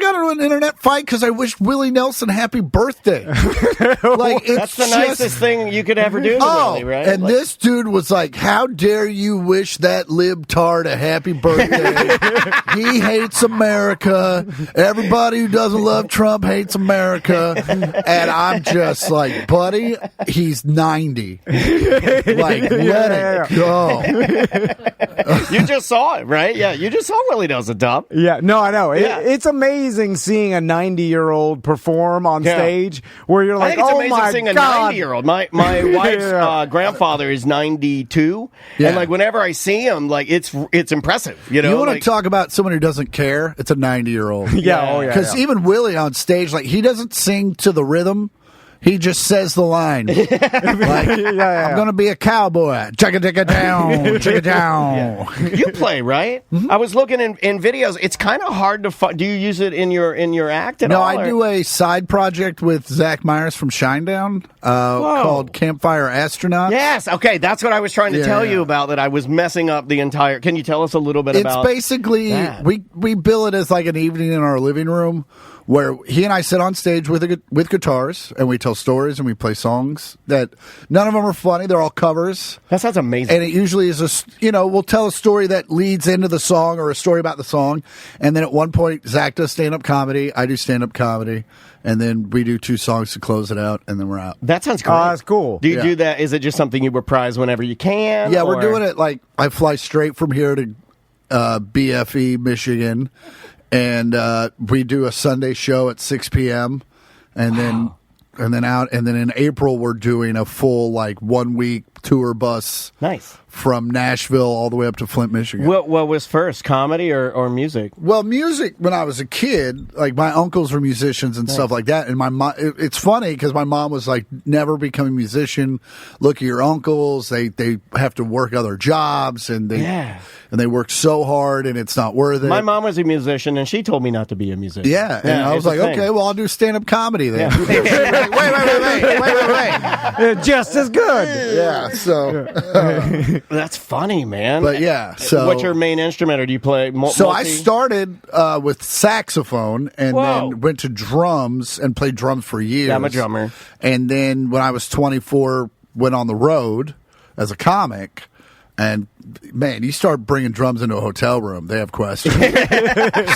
into an internet fight because I wished Willie Nelson happy birthday. That's the nicest thing you could ever do to Willie, right? And this dude was like, "How dare you wish that libtard a happy birthday? He hates America. Everybody who doesn't love Trump hates America." And I'm just like, buddy, he's 90. Let it go. You just saw it, right? Yeah, you just saw Willie Nelson, Tom. Yeah, no, I know. It's amazing seeing a 90-year-old perform on stage where you're like, I think it's oh amazing my seeing a God. 90-year-old. My wife's grandfather is 92, and whenever I see him, it's impressive. You want to talk about someone who doesn't care? It's a 90-year-old. Yeah, Because even Willie on stage, he doesn't sing to the rhythm. He just says the line. Like, I'm going to be a cowboy. Chicka down, chicka down. You play, right? I was looking in videos. It's kind of hard to find. Do you use it in your act at all? No, I do a side project with Zach Myers from Shinedown called Campfire Astronaut. Yes, okay, that's what I was trying to tell you about, that I was messing up the entire... Can you tell us a little bit about... It's basically, we bill it as like an evening in our living room where he and I sit on stage with guitars, and we tell stories and we play songs that none of them are funny. They're all covers. That sounds amazing. And it usually is we'll tell a story that leads into the song or a story about the song. And then at one point, Zach does stand-up comedy. I do stand-up comedy. And then we do 2 songs to close it out, and then we're out. That sounds great. That's cool. Do you do that? Is it just something you reprise whenever you can? Yeah, we're doing it like I fly straight from here to BFE, Michigan. And we do a Sunday show at 6 p.m. and then in April we're doing a full 1 week tour bus. Nice. From Nashville all the way up to Flint, Michigan. What was first, comedy or music? Well, music when I was a kid, my uncles were musicians and stuff like that. And my mom, it's funny because my mom was like, never become a musician. Look at your uncles; they have to work other jobs and they work so hard and it's not worth it. My mom was a musician and she told me not to be a musician. Yeah, and I was like, okay, well, I'll do stand-up comedy then. Yeah. wait. Just as good. Yeah, so that's funny, man. But yeah, so what's your main instrument, or do you play? So I started with saxophone and then went to drums and played drums for years. Yeah, I'm a drummer. And then when I was 24, went on the road as a comic. And man, you start bringing drums into a hotel room, they have questions.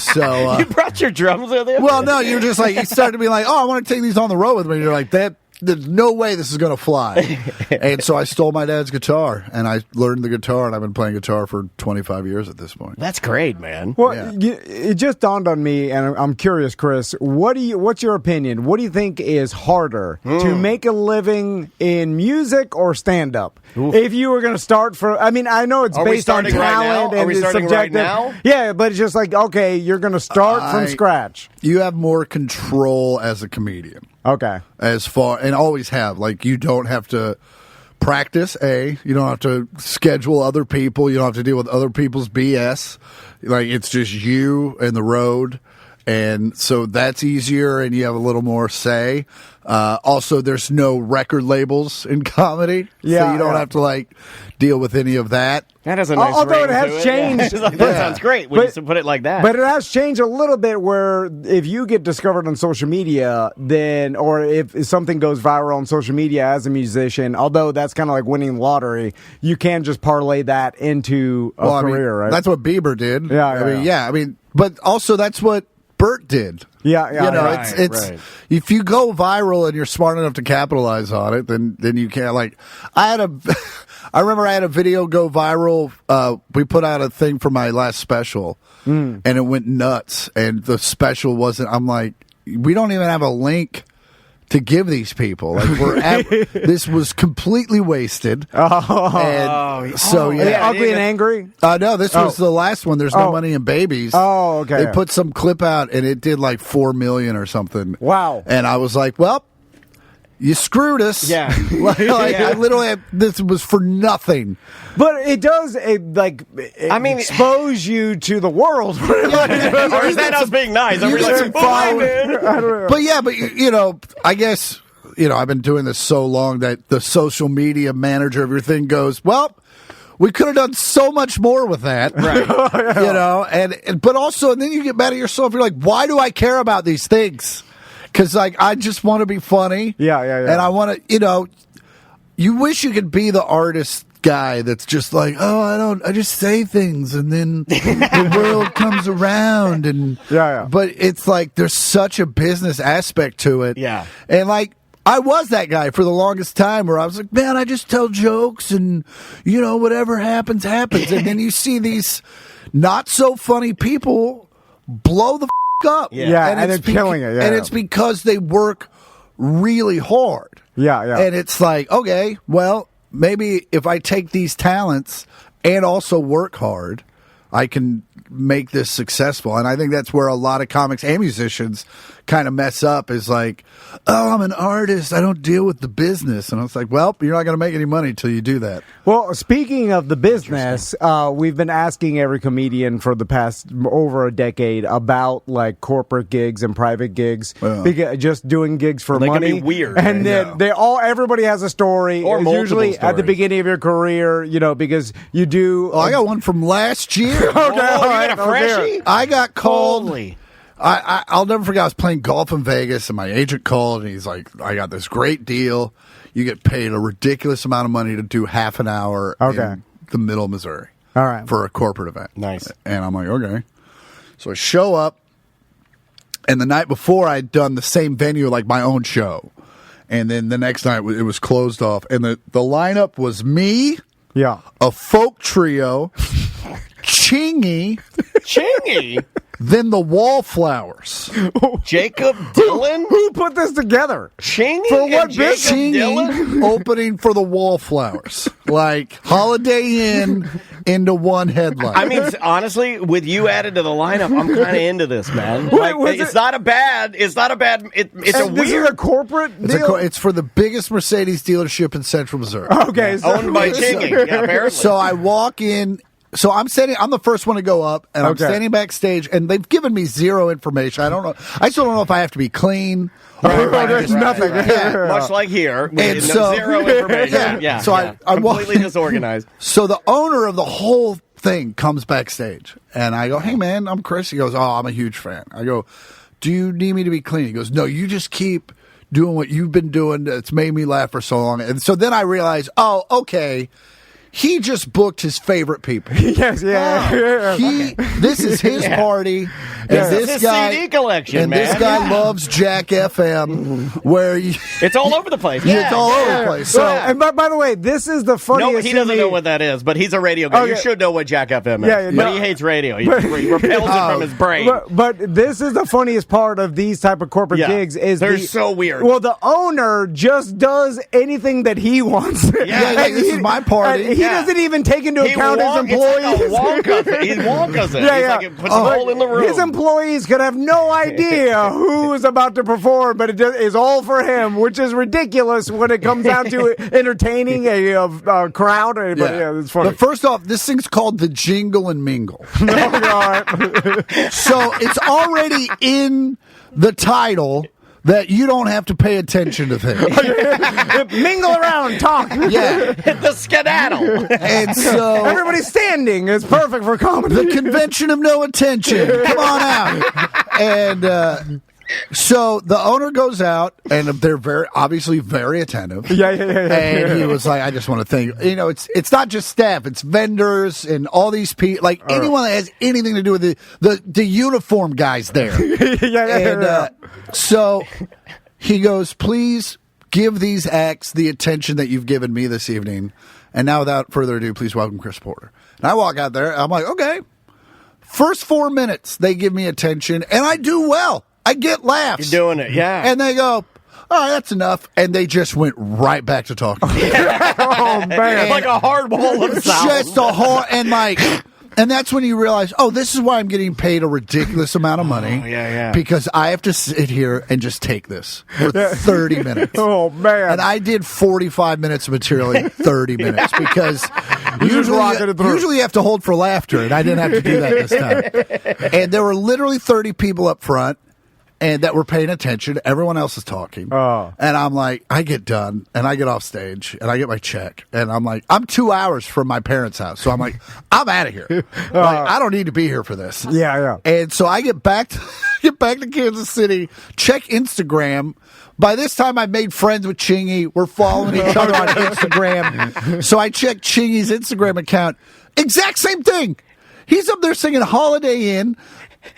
So you brought your drums with you? Well, no, you're just you start to be like, oh, I want to take these on the road with me. You're like, there's no way this is going to fly. And so I stole my dad's guitar, and I learned the guitar, and I've been playing guitar for 25 years at this point. That's great, man. Well, it just dawned on me, and I'm curious, Chris, what's your opinion? What do you think is harder, to make a living in music or stand-up? If you were going to start I know it's based on talent and it's subjective. Right now? Yeah, but it's just okay, you're going to start from scratch. You have more control as a comedian. Okay. And always have. You don't have to practice, you don't have to schedule other people, you don't have to deal with other people's BS. It's just you and the road. And so that's easier, and you have a little more say. Also, there's no record labels in comedy, so you don't have to deal with any of that. That has a nice although ring it has to changed. That sounds great when you put it like that. But it has changed a little bit where if you get discovered on social media, or if something goes viral on social media as a musician, although that's kind of like winning the lottery, you can just parlay that into a career, right? That's what Bieber did. Yeah. But also that's what Bert did. Yeah. It's if you go viral and you're smart enough to capitalize on it, then you can't. I remember I had a video go viral. We put out a thing for my last special, and it went nuts. And the special wasn't. I'm like, we don't even have a link to give these people. This was completely wasted. Ugly and Angry? No, this was the last one. There's no money in babies. Oh, okay. They put some clip out, and it did 4 million or something. Wow. And I was like, well, you screwed us. Yeah. I literally, this was for nothing. But it does, expose you to the world. Or is that us being nice? But I guess, I've been doing this so long that the social media manager of your thing goes, well, we could have done so much more with that. Right. But also, and then you get mad at yourself. You're like, why do I care about these things? Because, I just want to be funny. Yeah. And I want to, you wish you could be the artist guy that's just I just say things and then the world comes around. And But it's there's such a business aspect to it. Yeah. And, I was that guy for the longest time where I was like, man, I just tell jokes and, whatever happens, happens. And then you see these not so funny people blow the up. Yeah, and they're killing it. Yeah, and it's because they work really hard. Yeah. And it's okay, well, maybe if I take these talents and also work hard, I can make this successful. And I think that's where a lot of comics and musicians kind of mess up, is like, oh, I'm an artist, I don't deal with the business. And it's like, well, you're not going to make any money till you do that. Well, speaking of the business, we've been asking every comedian for the past over a decade about like corporate gigs and private gigs, because just doing gigs for money can be weird, and then everybody has a story, or usually stories. at the beginning of your career, because you do. I got one from last year. Okay, you got a freshie? I got called. Holy. I'll never forget. I was playing golf in Vegas, and my agent called, and he's like, "I got this great deal. You get paid a ridiculous amount of money to do half an hour in the middle of Missouri, all right, for a corporate event." Nice. And I'm like, okay. So I show up, and the night before I'd done the same venue, like my own show, and then the next night it was closed off, and the lineup was me, a folk trio, Chingy. Then the Wallflowers. Jacob Dylan? Who put this together? Chingy? For what business? Chingy opening for the Wallflowers. Like Holiday Inn into one headline. I mean, honestly, with you added to the lineup, I'm kind of into this, man. It's not a bad. It's a weird. This is a corporate deal? It's for the biggest Mercedes dealership in Central Missouri. Okay. Owned by Chingy, apparently. So I walk in. So I'm the first one to go up, and I'm standing backstage, and they've given me zero information. I don't know. I still don't know if I have to be clean. There's nothing. Much like here. And zero information. Yeah. So I completely disorganized. So the owner of the whole thing comes backstage, and I go, "Hey, man, I'm Chris." He goes, "Oh, I'm a huge fan." I go, "Do you need me to be clean?" He goes, "No, you just keep doing what you've been doing. It's made me laugh for so long." And so then I realized, oh, okay. He just booked his favorite people. Yes, This is his party, and this guy CD collection, and man. this guy loves Jack FM, where it's all over the place. It's all over the place. So, and by the way, this is the funniest. No, he doesn't know what that is, but he's a radio guy. You should know what Jack FM is. But he hates radio. He repels it from his brain. But this is the funniest part of these type of corporate gigs. They're so weird. Well, the owner just does anything that he wants. This is my party. He doesn't even take into account his employees. He Wonka's it. He's like, it puts a hole in the room. His employees could have no idea who is about to perform, but it is all for him, which is ridiculous when it comes down to entertaining a crowd. But it's funny. But first off, this thing's called the Jingle and Mingle. So it's already in the title that you don't have to pay attention to things. Mingle around, talk. Yeah. The skedaddle. And so everybody's standing. It's perfect for comedy. The convention of no attention. Come on out. And so the owner goes out, and they're obviously very attentive. Yeah. And he was like, I just want to thank, it's not just staff, it's vendors and all these people, like anyone that has anything to do with the uniform guys there. So he goes, please give these acts the attention that you've given me this evening. And now, without further ado, please welcome Chris Porter. And I walk out there, I'm like, okay. First 4 minutes, they give me attention, and I do well. I get laughs. You're doing it, yeah. And they go, all right, that's enough. And they just went right back to talking. Oh, man. Like a hard wall of sound. Just a hard, and that's when you realize, this is why I'm getting paid a ridiculous amount of money. Because I have to sit here and just take this for 30 minutes. Oh, man. And I did 45 minutes of material in 30 minutes because usually you have to hold for laughter, and I didn't have to do that this time. And there were literally 30 people up front and that were paying attention. Everyone else is talking. Oh. And I'm like, I get done, and I get off stage, and I get my check. And I'm like, I'm 2 hours from my parents' house. So I'm like, I'm out of here. I don't need to be here for this. Yeah. And so I get back to Kansas City, check Instagram. By this time, I made friends with Chingy. We're following each other on Instagram. So I checked Chingy's Instagram account. Exact same thing. He's up there singing Holiday Inn.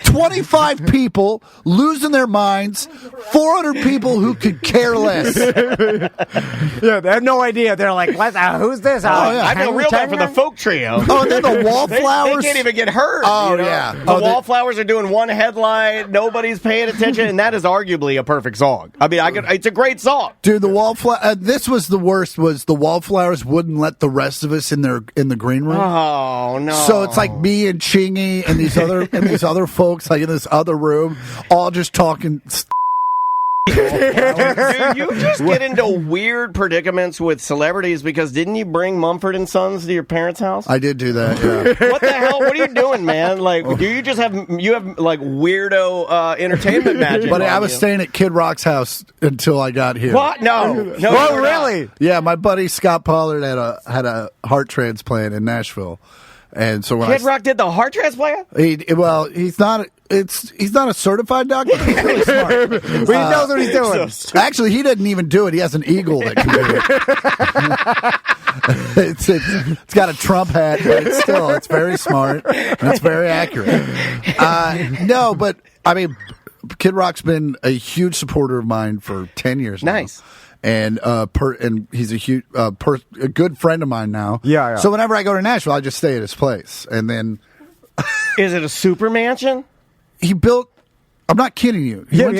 25 people losing their minds, 400 people who could care less. Yeah, they have no idea. They're like, who's this? I feel real bad for the folk trio. Oh, and then the wallflowers. They can't even get heard. Oh, yeah. The wallflowers are doing one headline. Nobody's paying attention, and that is arguably a perfect song. I mean, it's a great song. Dude, the wallflower. This was the worst. Was the wallflowers wouldn't let the rest of us in the green room? Oh no! So it's like me and Chingy and these other folks like in this other room, all just talking. Dude, you just get into weird predicaments with celebrities because didn't you bring Mumford and Sons to your parents' house? I did do that. Yeah. What the hell? What are you doing, man? Like, do you just have like weirdo entertainment magic? But I was staying at Kid Rock's house until I got here. What? No. Oh, really? Yeah, my buddy Scott Pollard had a heart transplant in Nashville, and so when Kid Rock did the heart transplant. He's not. He's not a certified doctor. He's really smart. But he knows what he's doing. Actually, he didn't even do it. He has an eagle that can do it. It's got a Trump hat, but it's very smart and it's very accurate. No, but I mean, Kid Rock's been a huge supporter of mine for 10 years now. Nice. And he's a huge a good friend of mine now. Yeah. So whenever I go to Nashville, I just stay at his place, and then is it a super mansion? He built. I'm not kidding you. He went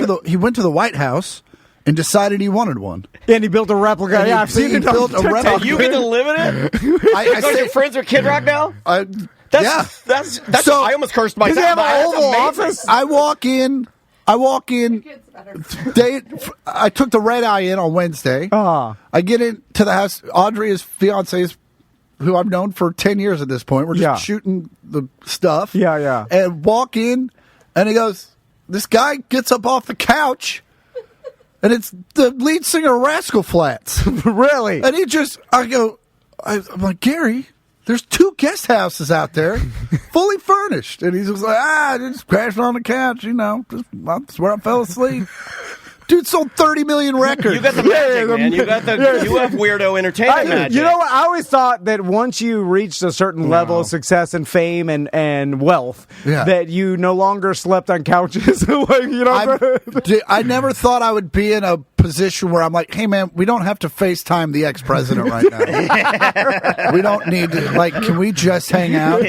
to the White House and decided he wanted one. And he built a replica. And I've seen it. Built a replica. And you get to live in it. Because your friends are Kid Rock now. That's. So, I almost cursed myself. Does he have an Oval Office? I walk in. I took the red eye in on Wednesday. I get into the house. Audrey, his fiance, is who I've known for 10 years at this point. We're just shooting the stuff. Yeah. And walk in, and he goes, this guy gets up off the couch, and it's the lead singer of Rascal Flatts. Really? And I'm like, Gary, there's 2 guest houses out there, fully furnished. And he's just like, just crashing on the couch, that's where I fell asleep. Dude sold 30 million records. You got the magic, man. You have weirdo entertainment magic. You know what? I always thought that once you reached a certain level of success and fame and wealth, that you no longer slept on couches. I never thought I would be in a position where I'm like, hey, man, we don't have to FaceTime the ex-president right now. We don't need to, can we just hang out?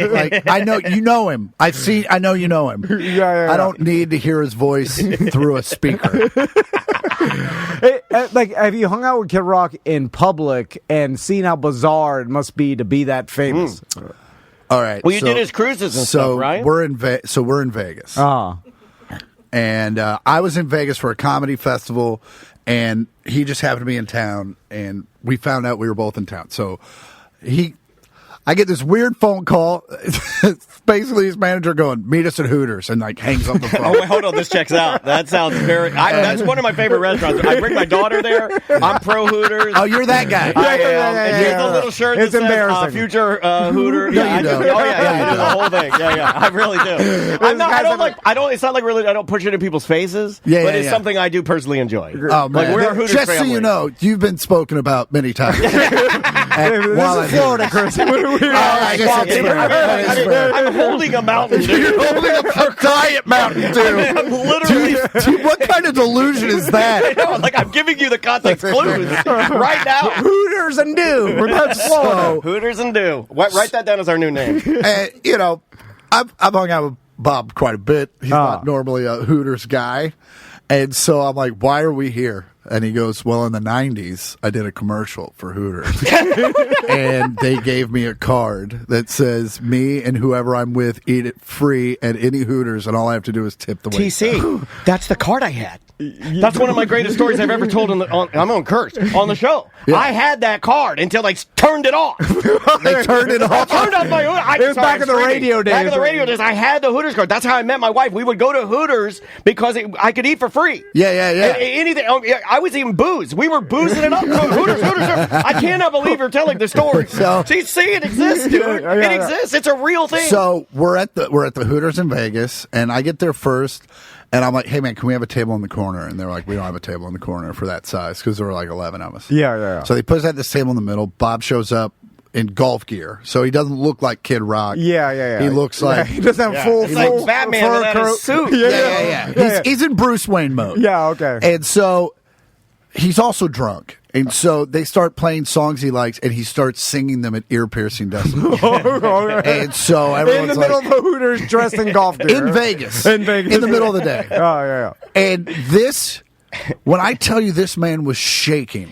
I know you know him. I know you know him. Yeah. I don't need to hear his voice through a speaker. Have you hung out with Kid Rock in public and seen how bizarre it must be to be that famous? All right. Well, you did his cruises and stuff, right? We're in Vegas. And I was in Vegas for a comedy festival, and he just happened to be in town, and we found out we were both in town. So I get this weird phone call. It's basically his manager going, meet us at Hooters, and hangs up the phone. Oh, wait, hold on. This checks out. That sounds that's one of my favorite restaurants. I bring my daughter there. I'm pro Hooters. Oh, you're that guy. I am. And here's the little shirt that says future Hooter. Yeah, you do. I do the whole thing. Yeah. I really do. It's not like really, I don't push it in people's faces, but it's something I do personally enjoy. Oh, man. We're a Hooters just family. So you know, you've been spoken about many times. This is Florida, Chris. I'm holding a Mountain Dew. You're holding a Diet Mountain Dew. I'm literally. Dude, what kind of delusion is that? I know, I'm giving you the context clues right now. Hooters and Dew. That's Florida. Hooters and Dew. Write that down as our new name. I've hung out with Bob quite a bit. He's not normally a Hooters guy. And so I'm like, why are we here? And he goes, well, in the 90s, I did a commercial for Hooters. And they gave me a card that says, me and whoever I'm with eat it free at any Hooters, and all I have to do is tip the waiter. TC, that's the card I had. That's one of my greatest stories I've ever told I'm on Curse, on the show. Yeah. I had that card until they turned it off. They turned it off? I turned off my Hooters. It was back in the radio days. Back in the radio days, I had the Hooters card. That's how I met my wife. We would go to Hooters because I could eat for free. Yeah. Anything. I was eating booze. We were boozing it up. Hooters. I cannot believe you're telling the story. See, it exists, dude. It exists. It's a real thing. So we're at the Hooters in Vegas, and I get there first, and I'm like, hey, man, can we have a table in the corner? And they're like, we don't have a table in the corner for that size, because there were 11 of us. Yeah. So they put us at this table in the middle. Bob shows up in golf gear, so he doesn't look like Kid Rock. Yeah. He looks like he doesn't have full. It's like Batman without his suit. Yeah. He's in Bruce Wayne mode. Yeah, okay. And so he's also drunk. And so they start playing songs he likes, and he starts singing them at ear-piercing decibels. And so everyone's in the middle of the Hooters, dressed in golf gear in Vegas, in the middle of the day. Oh yeah. And this, when I tell you, this man was shaking.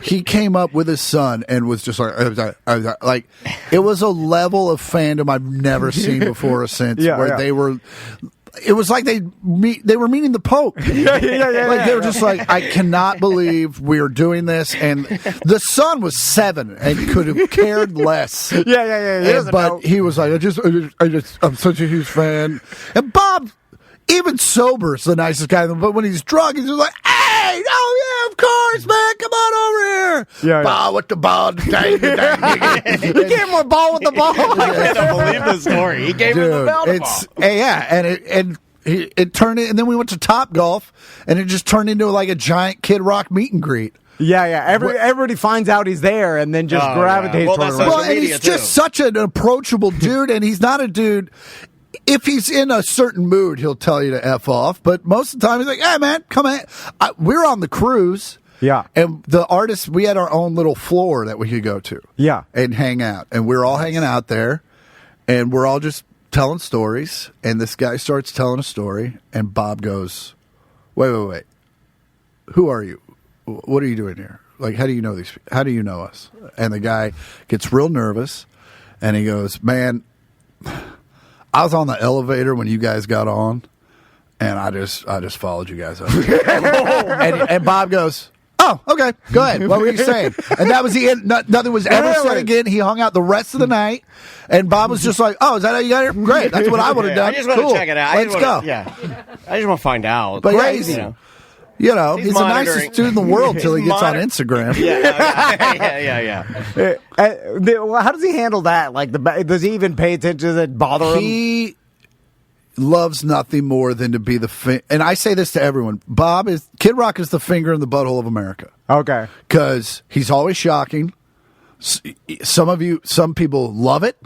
He came up with his son and was just like it was a level of fandom I've never seen before or since. They were. It was like they were meeting the Pope. Like they were just like, I cannot believe we're doing this. And the son was 7 and could have cared less. But he was like, I'm such a huge fan. And Bob, even sober, is the nicest guy. But when he's drunk, he's just like, hey, oh yeah, of course, man, come on over here. Ball with the ball. He gave him a ball with the ball. I can't believe this story. He gave him the ball. And it turned in, and then we went to Top Golf, and it just turned into like a giant Kid Rock meet and greet. Everybody finds out he's there, and then just gravitates toward him. Well, and he's just such an approachable dude, and he's not a dude. If he's in a certain mood, he'll tell you to F off. But most of the time, he's like, hey, man, come in. We're on the cruise. Yeah. And the artists, we had our own little floor that we could go to. Yeah. And hang out. And we're all hanging out there. And we're all just telling stories. And this guy starts telling a story. And Bob goes, wait. Who are you? What are you doing here? Like, how do you know these? How do you know us? And the guy gets real nervous. And he goes, man, I was on the elevator when you guys got on, and I just followed you guys up. and Bob goes, oh, okay, go ahead. What were you saying? And that was the end. Nothing was ever said again. He hung out the rest of the night, and Bob was just like, oh, is that how you got here? Great. That's what I would have done. I just want to check it out. Let's go. I just want to find out. But crazy. You know, he's the nicest dude in the world till he gets on Instagram. How does he handle that? Like, does he even pay attention? Does it bother him? He loves nothing more than to be and I say this to everyone. Kid Rock is the finger in the butthole of America. Okay. Because he's always shocking. Some people love it.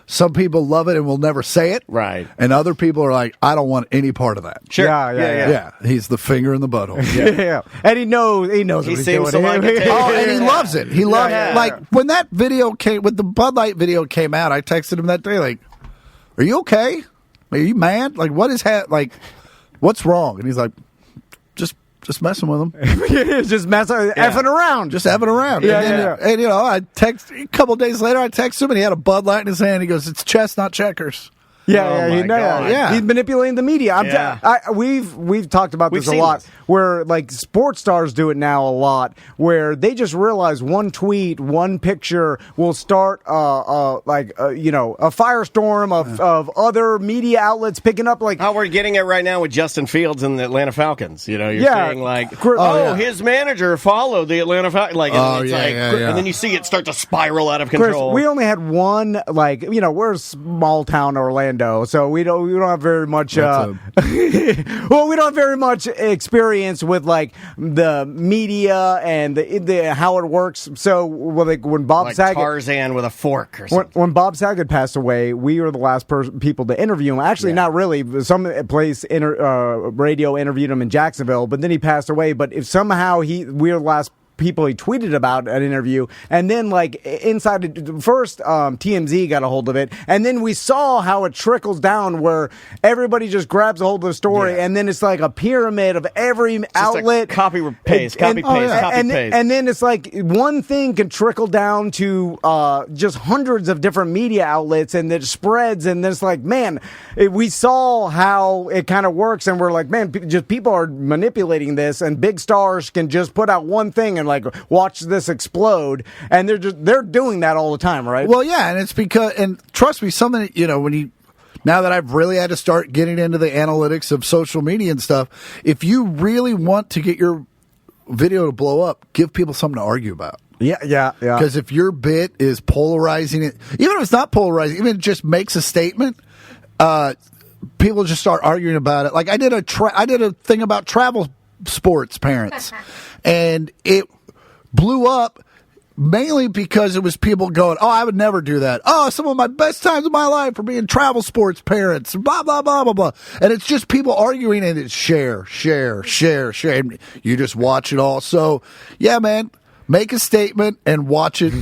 Some people love it and will never say it. Right. And other people are like, I don't want any part of that. Sure. Yeah. He's the finger in the butthole. Yeah. And he knows what he's doing. And he loves it. He loves it. Like, when that video when the Bud Light video came out, I texted him that day, like, are you okay? Are you mad? Like, what's wrong? And he's like, just messing with him. Just effing around. Just effing around. And, you know, I text a couple days later, I text him, and he had a Bud Light in his hand. He goes, it's chess, not checkers. Yeah, he's manipulating the media. We've talked about this a lot, where like sports stars do it now a lot, where they just realize one tweet, one picture will start a firestorm of other media outlets picking up, like how we're getting it right now with Justin Fields and the Atlanta Falcons. You know, you're saying like, his manager followed the Atlanta Falcons, and then you see it start to spiral out of control. Chris, we only had one, we're a small town Orlando. So we don't have very much. We don't have very much experience with like the media and the how it works. So when Bob Saget, Tarzan with a fork or something. When Bob Saget passed away, we were the last people to interview him. Actually, not really. Some place radio interviewed him in Jacksonville, but then he passed away. But if somehow we were the last people he tweeted about an interview, and then like inside first TMZ got a hold of it, and then we saw how it trickles down where everybody just grabs a hold of the story, and then it's like a pyramid of every outlet, copy paste, copy paste. And then it's like one thing can trickle down to just hundreds of different media outlets, and it spreads, and it's like, man, we saw how it kind of works, and we're like, man, just people are manipulating this, and big stars can just put out one thing and like watch this explode, and they're doing that all the time, right? Well, yeah, and it's because, and trust me, something, now that I've really had to start getting into the analytics of social media and stuff, if you really want to get your video to blow up, give people something to argue about. Yeah. Because if your bit is polarizing it, even if it's not polarizing, even if it just makes a statement, people just start arguing about it. Like I did a thing about travel sports parents, and it blew up mainly because it was people going, oh, I would never do that. Oh, some of my best times of my life are being travel sports parents, blah, blah, blah, blah, blah. And it's just people arguing, and it's share. You just watch it all. So, yeah, man, make a statement and watch it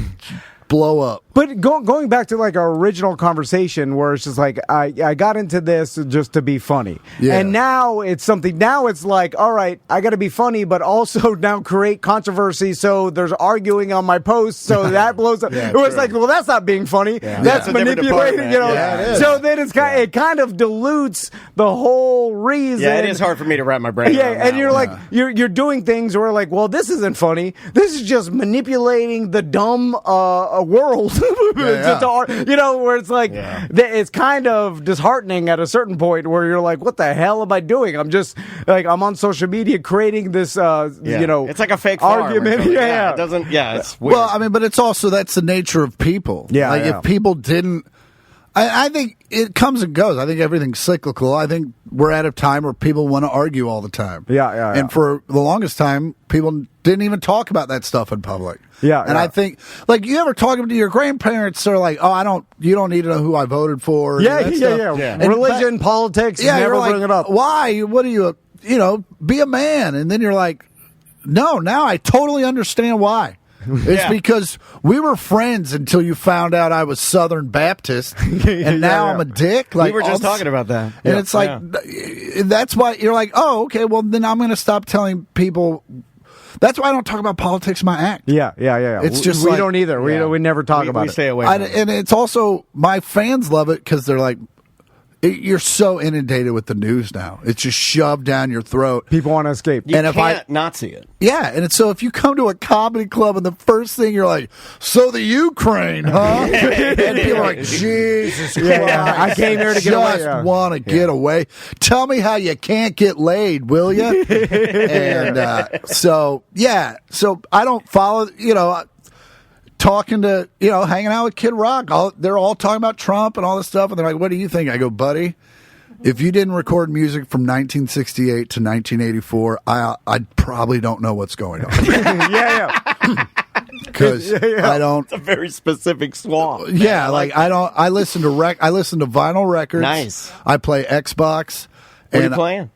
blow up. But going back to like our original conversation where it's just like, I got into this just to be funny. Yeah. And now it's something, now it's like, all right, I got to be funny, but also now create controversy. So there's arguing on my posts. So that blows up. It was like, well, that's not being funny. Yeah. That's manipulating, you know. Yeah, so then it kind of dilutes the whole reason. Yeah, it is hard for me to wrap my brain around and you're like, you're doing things where like, well, this isn't funny. This is just manipulating the dumb world. You know, where it's like it's kind of disheartening at a certain point where you're like, what the hell am I doing? I'm just like, I'm on social media creating this you know, it's like a fake argument. It doesn't it's weird. Well, I mean, but it's also, that's the nature of people. If people didn't, I think it comes and goes. I think everything's cyclical. I think we're at a time where people want to argue all the time. And for the longest time, people didn't even talk about that stuff in public. I think, like, you ever talking to your grandparents, they're like, oh, you don't need to know who I voted for. And religion, politics, never like, bring it up. Why? What are you, be a man. And then you're like, no, now I totally understand why. It's because we were friends until you found out I was Southern Baptist, and now I'm a dick. Like, we were just talking about that. And it's like, that's why you're like, oh, okay, well, then I'm going to stop telling people. That's why I don't talk about politics in my act. It's just we don't either. We never talk about it. We stay away from it. And it's also, my fans love it because they're like, you're so inundated with the news now. It's just shoved down your throat. People want to escape. You can't not see it. Yeah, and so if you come to a comedy club and the first thing you're like, so the Ukraine, huh? And people are like, Jesus Christ. I came here to get away. Just want to get away. Tell me how you can't get laid, will you? And so I don't follow, talking to, hanging out with Kid Rock. They're all talking about Trump and all this stuff. And they're like, what do you think? I go, buddy, if you didn't record music from 1968 to 1984, I probably don't know what's going on. Because I don't. It's a very specific swath. Yeah, like I listen to vinyl records. Nice. I play Xbox. What are you playing?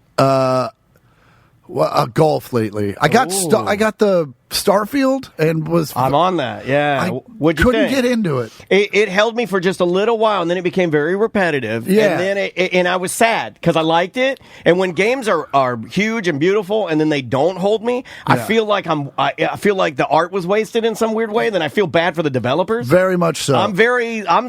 Golf lately. I got the Starfield and I'm on that. Yeah. I couldn't get into it. It held me for just a little while, and then it became very repetitive. Yeah. And then and I was sad because I liked it. And when games are huge and beautiful, and then they don't hold me, I feel like I feel like the art was wasted in some weird way. Then I feel bad for the developers. Very much so. I'm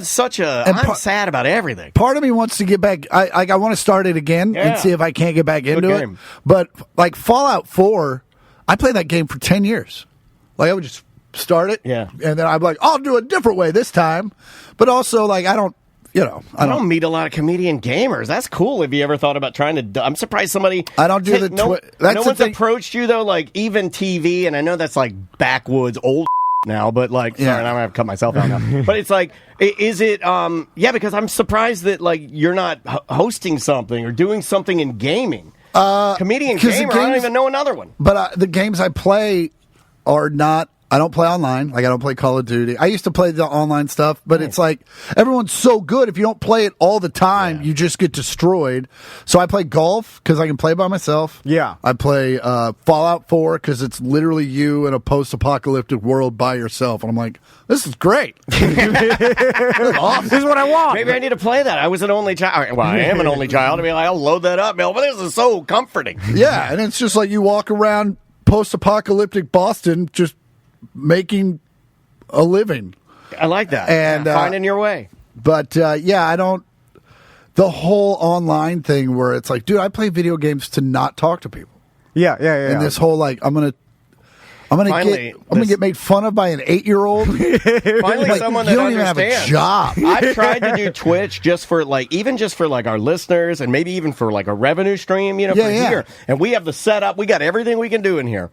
sad about everything. Part of me wants to get back. I want to start it again and see if I can't get back into it. But like Fallout 4. I played that game for 10 years. Like, I would just start it, and then I'd be like, I'll do it a different way this time. But also, like, I don't meet a lot of comedian gamers. That's cool. Have you ever thought about trying to? I'm surprised somebody. I don't do no one's approached you though. Like even TV, and I know that's like backwoods old now, but like, sorry, I'm gonna have to cut myself out now. But it's like, is it? Because I'm surprised that like you're not hosting something or doing something in gaming. Comedian gamer, I don't even know another one. But the games I play are not. I don't play online. Like, I don't play Call of Duty. I used to play the online stuff, but it's like, everyone's so good. If you don't play it all the time, you just get destroyed. So I play golf because I can play by myself. Yeah. I play Fallout 4 because it's literally you in a post-apocalyptic world by yourself. And I'm like, this is great. This is awesome. This is what I want. Maybe I need to play that. I was an only child. Well, I am an only child. I mean, I'll load that up. But this is so comforting. Yeah, and it's just like you walk around post-apocalyptic Boston just making a living. I like that. And finding your way. But I don't. The whole online thing where it's like, dude, I play video games to not talk to people. Yeah. And this whole like, I'm gonna get made fun of by an 8-year-old. Finally, like, someone that you don't even have a job. I've tried to do Twitch just for our listeners, and maybe even for like a revenue stream, for here. And we have the setup. We got everything we can do in here.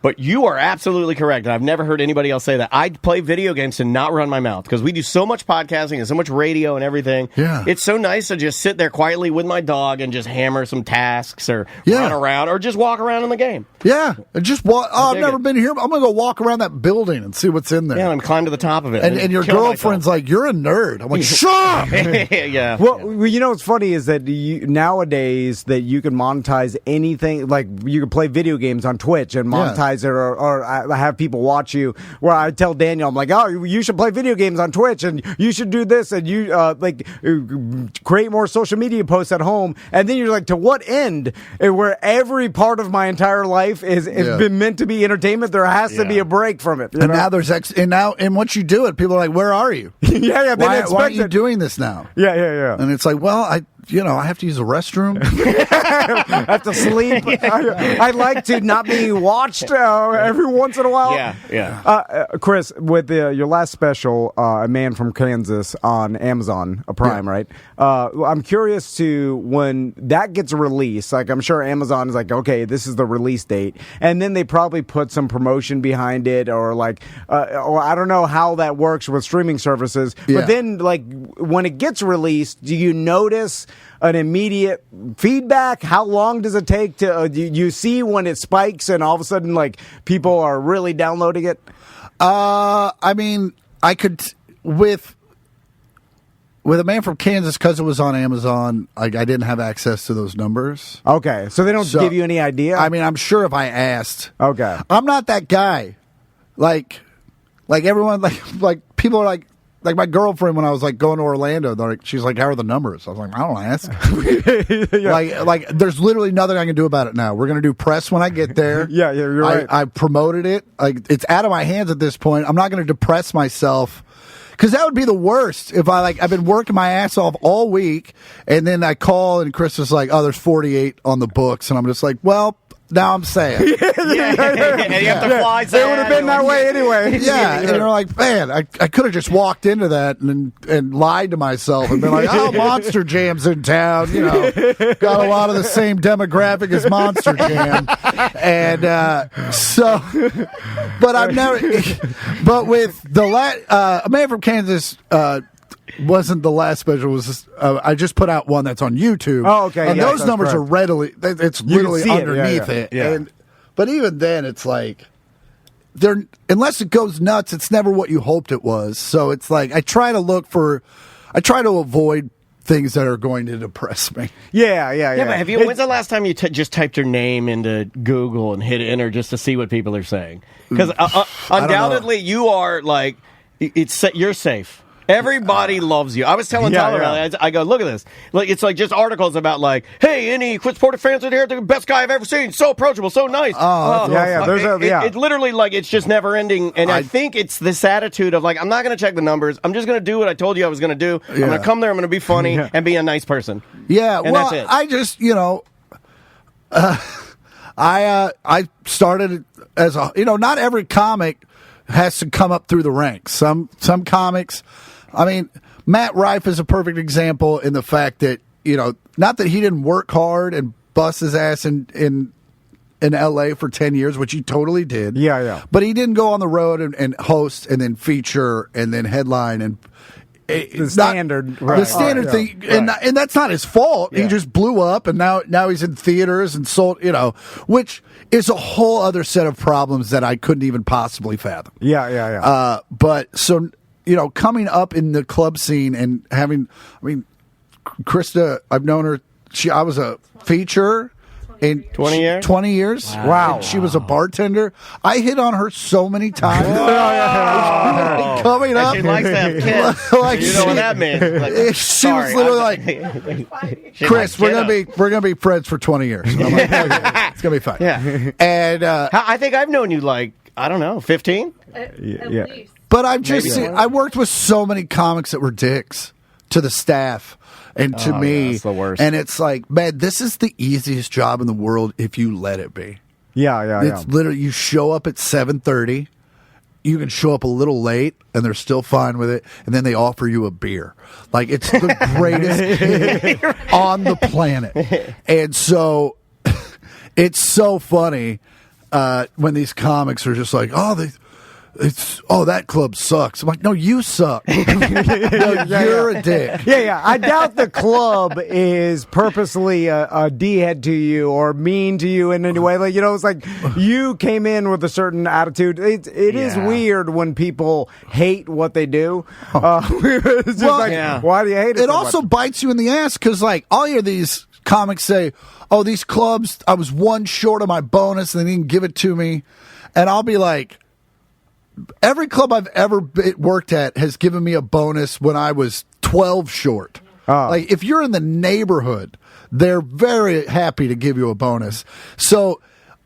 But you are absolutely correct, and I've never heard anybody else say that. I play video games to not run my mouth, because we do so much podcasting and so much radio and everything. Yeah. It's so nice to just sit there quietly with my dog and just hammer some tasks or run around or just walk around in the game. Yeah, just walk. Oh, I've dig never it. been here. I'm gonna go walk around that building and see what's in there. Yeah, and climb to the top of it. And your kill girlfriend's like, "You're a nerd." I'm like, "Shut up!" yeah. Well, you know what's funny is that nowadays that you can monetize anything. Like you can play video games on Twitch and monetize it, or have people watch you. Where I tell Daniel, I'm like, "Oh, you should play video games on Twitch, and you should do this, and you create more social media posts at home." And then you're like, "To what end?" Where every part of my entire life is been meant to be entertainment. There has to be a break from it. And now there's and once you do it, people are like, "Where are you?" yeah. Why are you doing this now? Yeah. And it's like, well, I have to use the restroom. I have to sleep. I like to not be watched every once in a while. Yeah. Chris, with your last special, A Man from Kansas on Amazon Prime, right? I'm curious to when that gets released. Like, I'm sure Amazon is like, okay, this is the release date, and then they probably put some promotion behind it, or like, or I don't know how that works with streaming services. But then, like, when it gets released, do you notice an immediate feedback? How long does it take to you see when it spikes and all of a sudden like people are really downloading it? I mean, I could with A Man from Kansas, because it was on Amazon, I didn't have access to those numbers. Okay, so they don't give you any idea? I mean, I'm sure if I asked. Okay. I'm not that guy. Like everyone, like people are like my girlfriend, when I was like going to Orlando, she's like, "How are the numbers?" I was like, "I don't ask." like there's literally nothing I can do about it now. We're gonna do press when I get there. yeah, you're right. I promoted it. Like, it's out of my hands at this point. I'm not gonna depress myself, because that would be the worst. If I've been working my ass off all week, and then I call and Chris is like, "Oh, there's 48 on the books," and I'm just like, "Well, now I'm saying." And you have to fly. They would have been that way anyway. Yeah, and you're like, man, I could have just walked into that and lied to myself and been like, "Oh, Monster Jam's in town, got a lot of the same demographic as Monster Jam," and but I've never. But with A Man from Kansas. Wasn't the last special? Was I just put out one that's on YouTube? Oh, okay. And those numbers are readily. It's literally underneath it. Yeah. But even then, it's like unless it goes nuts, it's never what you hoped it was. So it's like I try to avoid things that are going to depress me. Yeah. But when's the last time you just typed your name into Google and hit enter just to see what people are saying? Because undoubtedly you are like you're safe. Everybody loves you. I was telling Tyler about it. I go, look at this. Like, it's like just articles about like, hey, any Quit Sportive fans in here, the best guy I've ever seen. So approachable, so nice. It's literally like it's just never ending. And I think it's this attitude of like, I'm not going to check the numbers. I'm just going to do what I told you I was going to do. I'm going to come there. I'm going to be funny and be a nice person. Yeah. And that's it. I just, I started as not every comic has to come up through the ranks. Some comics. I mean, Matt Rife is a perfect example in the fact that, not that he didn't work hard and bust his ass in L.A. for 10 years, which he totally did. Yeah. But he didn't go on the road and host and then feature and then headline and the standard thing. And that's not his fault. Yeah. He just blew up, and now he's in theaters and sold, which is a whole other set of problems that I couldn't even possibly fathom. Yeah. But so, coming up in the club scene and Krista, I've known her. I was a feature in 20 years. 20 years. Wow. And she was a bartender. I hit on her so many times. Coming up, she likes to have kids. Like, you know what that means. Like, she was literally like, "Chris, we're gonna be friends for 20 years." I'm like, "Okay, it's gonna be fine." Yeah. And I think I've known you like, I don't know, 15. At least. But I've just I worked with so many comics that were dicks to the staff and to me. Yeah, that's the worst. And it's like, man, this is the easiest job in the world if you let it be. Yeah. It's literally, you show up at 7:30. You can show up a little late and they're still fine with it, and then they offer you a beer. Like, it's the greatest thing on the planet. And so it's so funny when these comics are just like, "Oh, that club sucks. I'm like, no, you suck. You're a dick. Yeah. I doubt the club is purposely a D-head to you or mean to you in any way. Like, it's like you came in with a certain attitude. It is weird when people hate what they do. It's just why do you hate it? It so also much? bites you in the ass because, like, I'll hear these comics say, "Oh, these clubs, I was one short of my bonus, and they didn't give it to me," and I'll be like, every club I've ever worked at has given me a bonus when I was 12 short. Like, if you're in the neighborhood, they're very happy to give you a bonus. So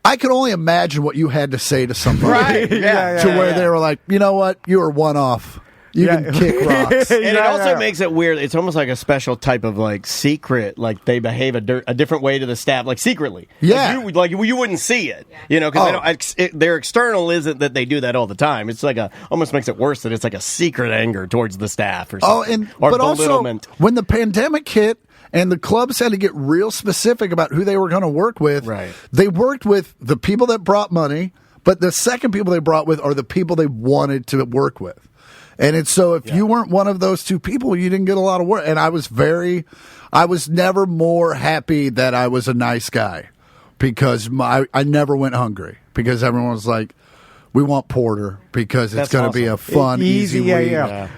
I can only imagine what you had to say to somebody. Right. Where they were like, you know what? You were one off. You can kick rocks. And it also makes it weird. It's almost like a special type of like secret. Like they behave a different way to the staff, like secretly. Yeah, like you wouldn't see it. Because their external isn't that they do that all the time. It's like almost makes it worse that it's like a secret anger towards the staff or something. But also when the pandemic hit and the clubs had to get real specific about who they were going to work with, they worked with the people that brought money, but the second people they brought with are the people they wanted to work with. And it's so if you weren't one of those two people, you didn't get a lot of work. And I was never more happy that I was a nice guy because I never went hungry because everyone was like, we want porter because it's going to be a fun, easy week.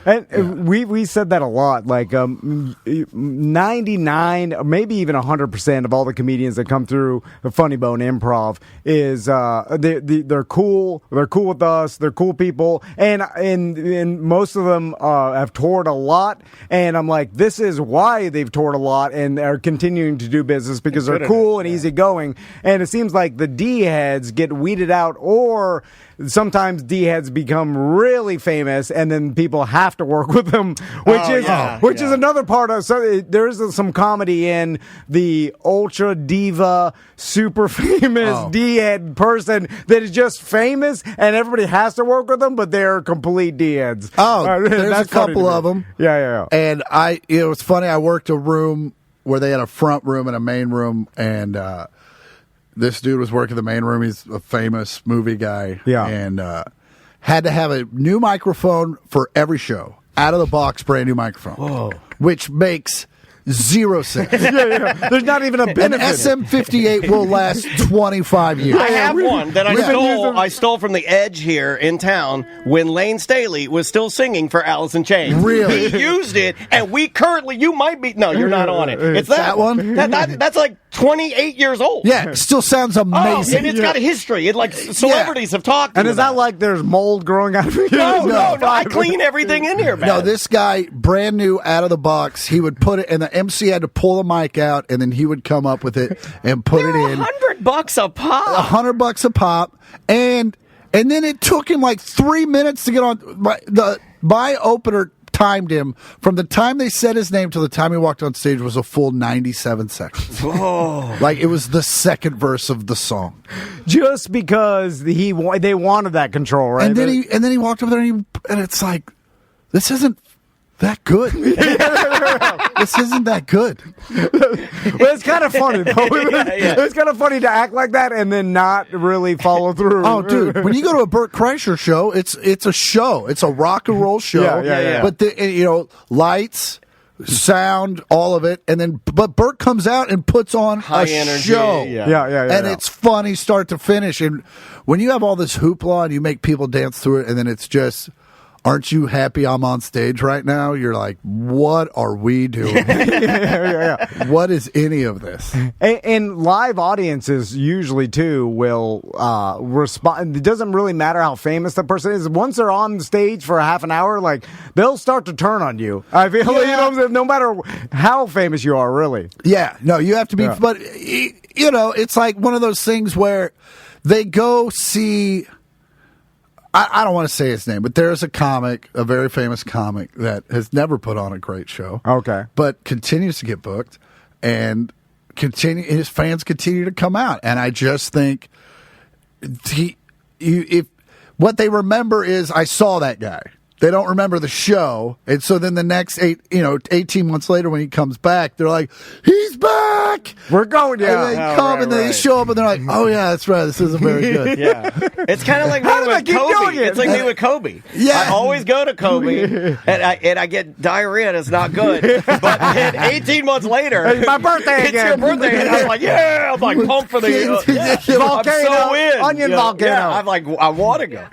And we said that a lot. Like 99, maybe even 100% of all the comedians that come through the Funny Bone Improv is they're cool. They're cool with us. They're cool people, and most of them have toured a lot. And I'm like, this is why they've toured a lot and are continuing to do business because they're cool and easygoing. And it seems like the D heads get weeded out, or sometimes D-heads become really famous, and then people have to work with them, which is another part of. So there is some comedy in the ultra diva, super famous D-head person that is just famous, and everybody has to work with them, but they're complete D-heads. There's a couple of them. Yeah. And it was funny. I worked a room where they had a front room and a main room, and this dude was working the main room. He's a famous movie guy. Yeah. And had to have a new microphone for every show. Out of the box, brand new microphone. Whoa. Which makes zero sense. There's not even a benefit. An SM58 will last 25 years. I have one that I stole from the Edge here in town when Lane Staley was still singing for Alice in Chains. Really? He used it, and you might be, no, you're not on it. It's that one? That's like 28 years old. Yeah, it still sounds amazing. And it's got a history. Celebrities have talked. And is that like there's mold growing out of it? No. I clean everything in here, man. No, this guy, brand new, out of the box, he would put it, and the MC had to pull the mic out, and then he would come up with it and put it in. $100 a pop. $100 a pop, and then it took him like 3 minutes to get on. My opener timed him from the time they said his name to the time he walked on stage was a full 97 seconds. Whoa. Like it was the second verse of the song. Just because they wanted that control, right? And then he walked over there and it's like, this isn't that good. This isn't that good. Well, it's kind of funny, though. It's kind of funny to act like that and then not really follow through. Oh, dude, when you go to a Burt Kreischer show, it's a show. It's a rock and roll show. Yeah. But lights, sound, all of it, but Burt comes out and puts on high a energy, show. And it's funny start to finish. And when you have all this hoopla and you make people dance through it, and then it's just, aren't you happy I'm on stage right now? You're like, what are we doing? What is any of this? And live audiences usually, too, will respond. It doesn't really matter how famous the person is. Once they're on stage for a half an hour, like, they'll start to turn on you. I feel no matter how famous you are, really. Yeah, no, you have to be. Yeah. But, it's like one of those things where they go see... I don't want to say his name, but there's a very famous comic that has never put on a great show. Okay. But continues to get booked, and his fans continue to come out. And I just think if what they remember is, I saw that guy. They don't remember the show. And so then the next 18 months later when he comes back, they're like, he's back! back. We're going, yeah. And they come and they show up and they're like, oh, yeah, that's right. This isn't very good. Yeah. It's kind of like me How did I with keep Kobe. doing it? It's like me with Kobe. Yeah. I always go to Kobe, and I get diarrhea, and it's not good. But then 18 months later, It's my birthday it's again. your birthday, and I'm like, yeah. I'm like, pumped for the Volcano, I'm so in. onion Yeah, volcano. Yeah, I'm like, I want to go.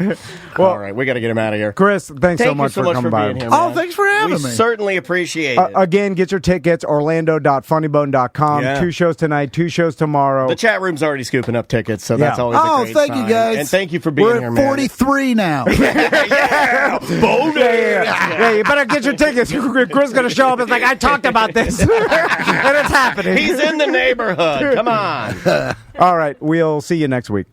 All right, we got to get him out of here. Chris, thanks so Thank much you for coming by. being here, Oh, man. thanks for having we me. certainly appreciate it. Again, get your tickets, orlando.funnybone.com. Yeah. 2 shows tonight, 2 shows tomorrow. The chat room's already scooping up tickets, so that's always a Oh, great thank sign. you guys. And thank you for being We're here, at man. 43 now. Yeah, bonus. Yeah, you better get your tickets. Chris is going to show up. It's like, I talked about this. And it's happening. He's in the neighborhood. Come on. All right, we'll see you next week.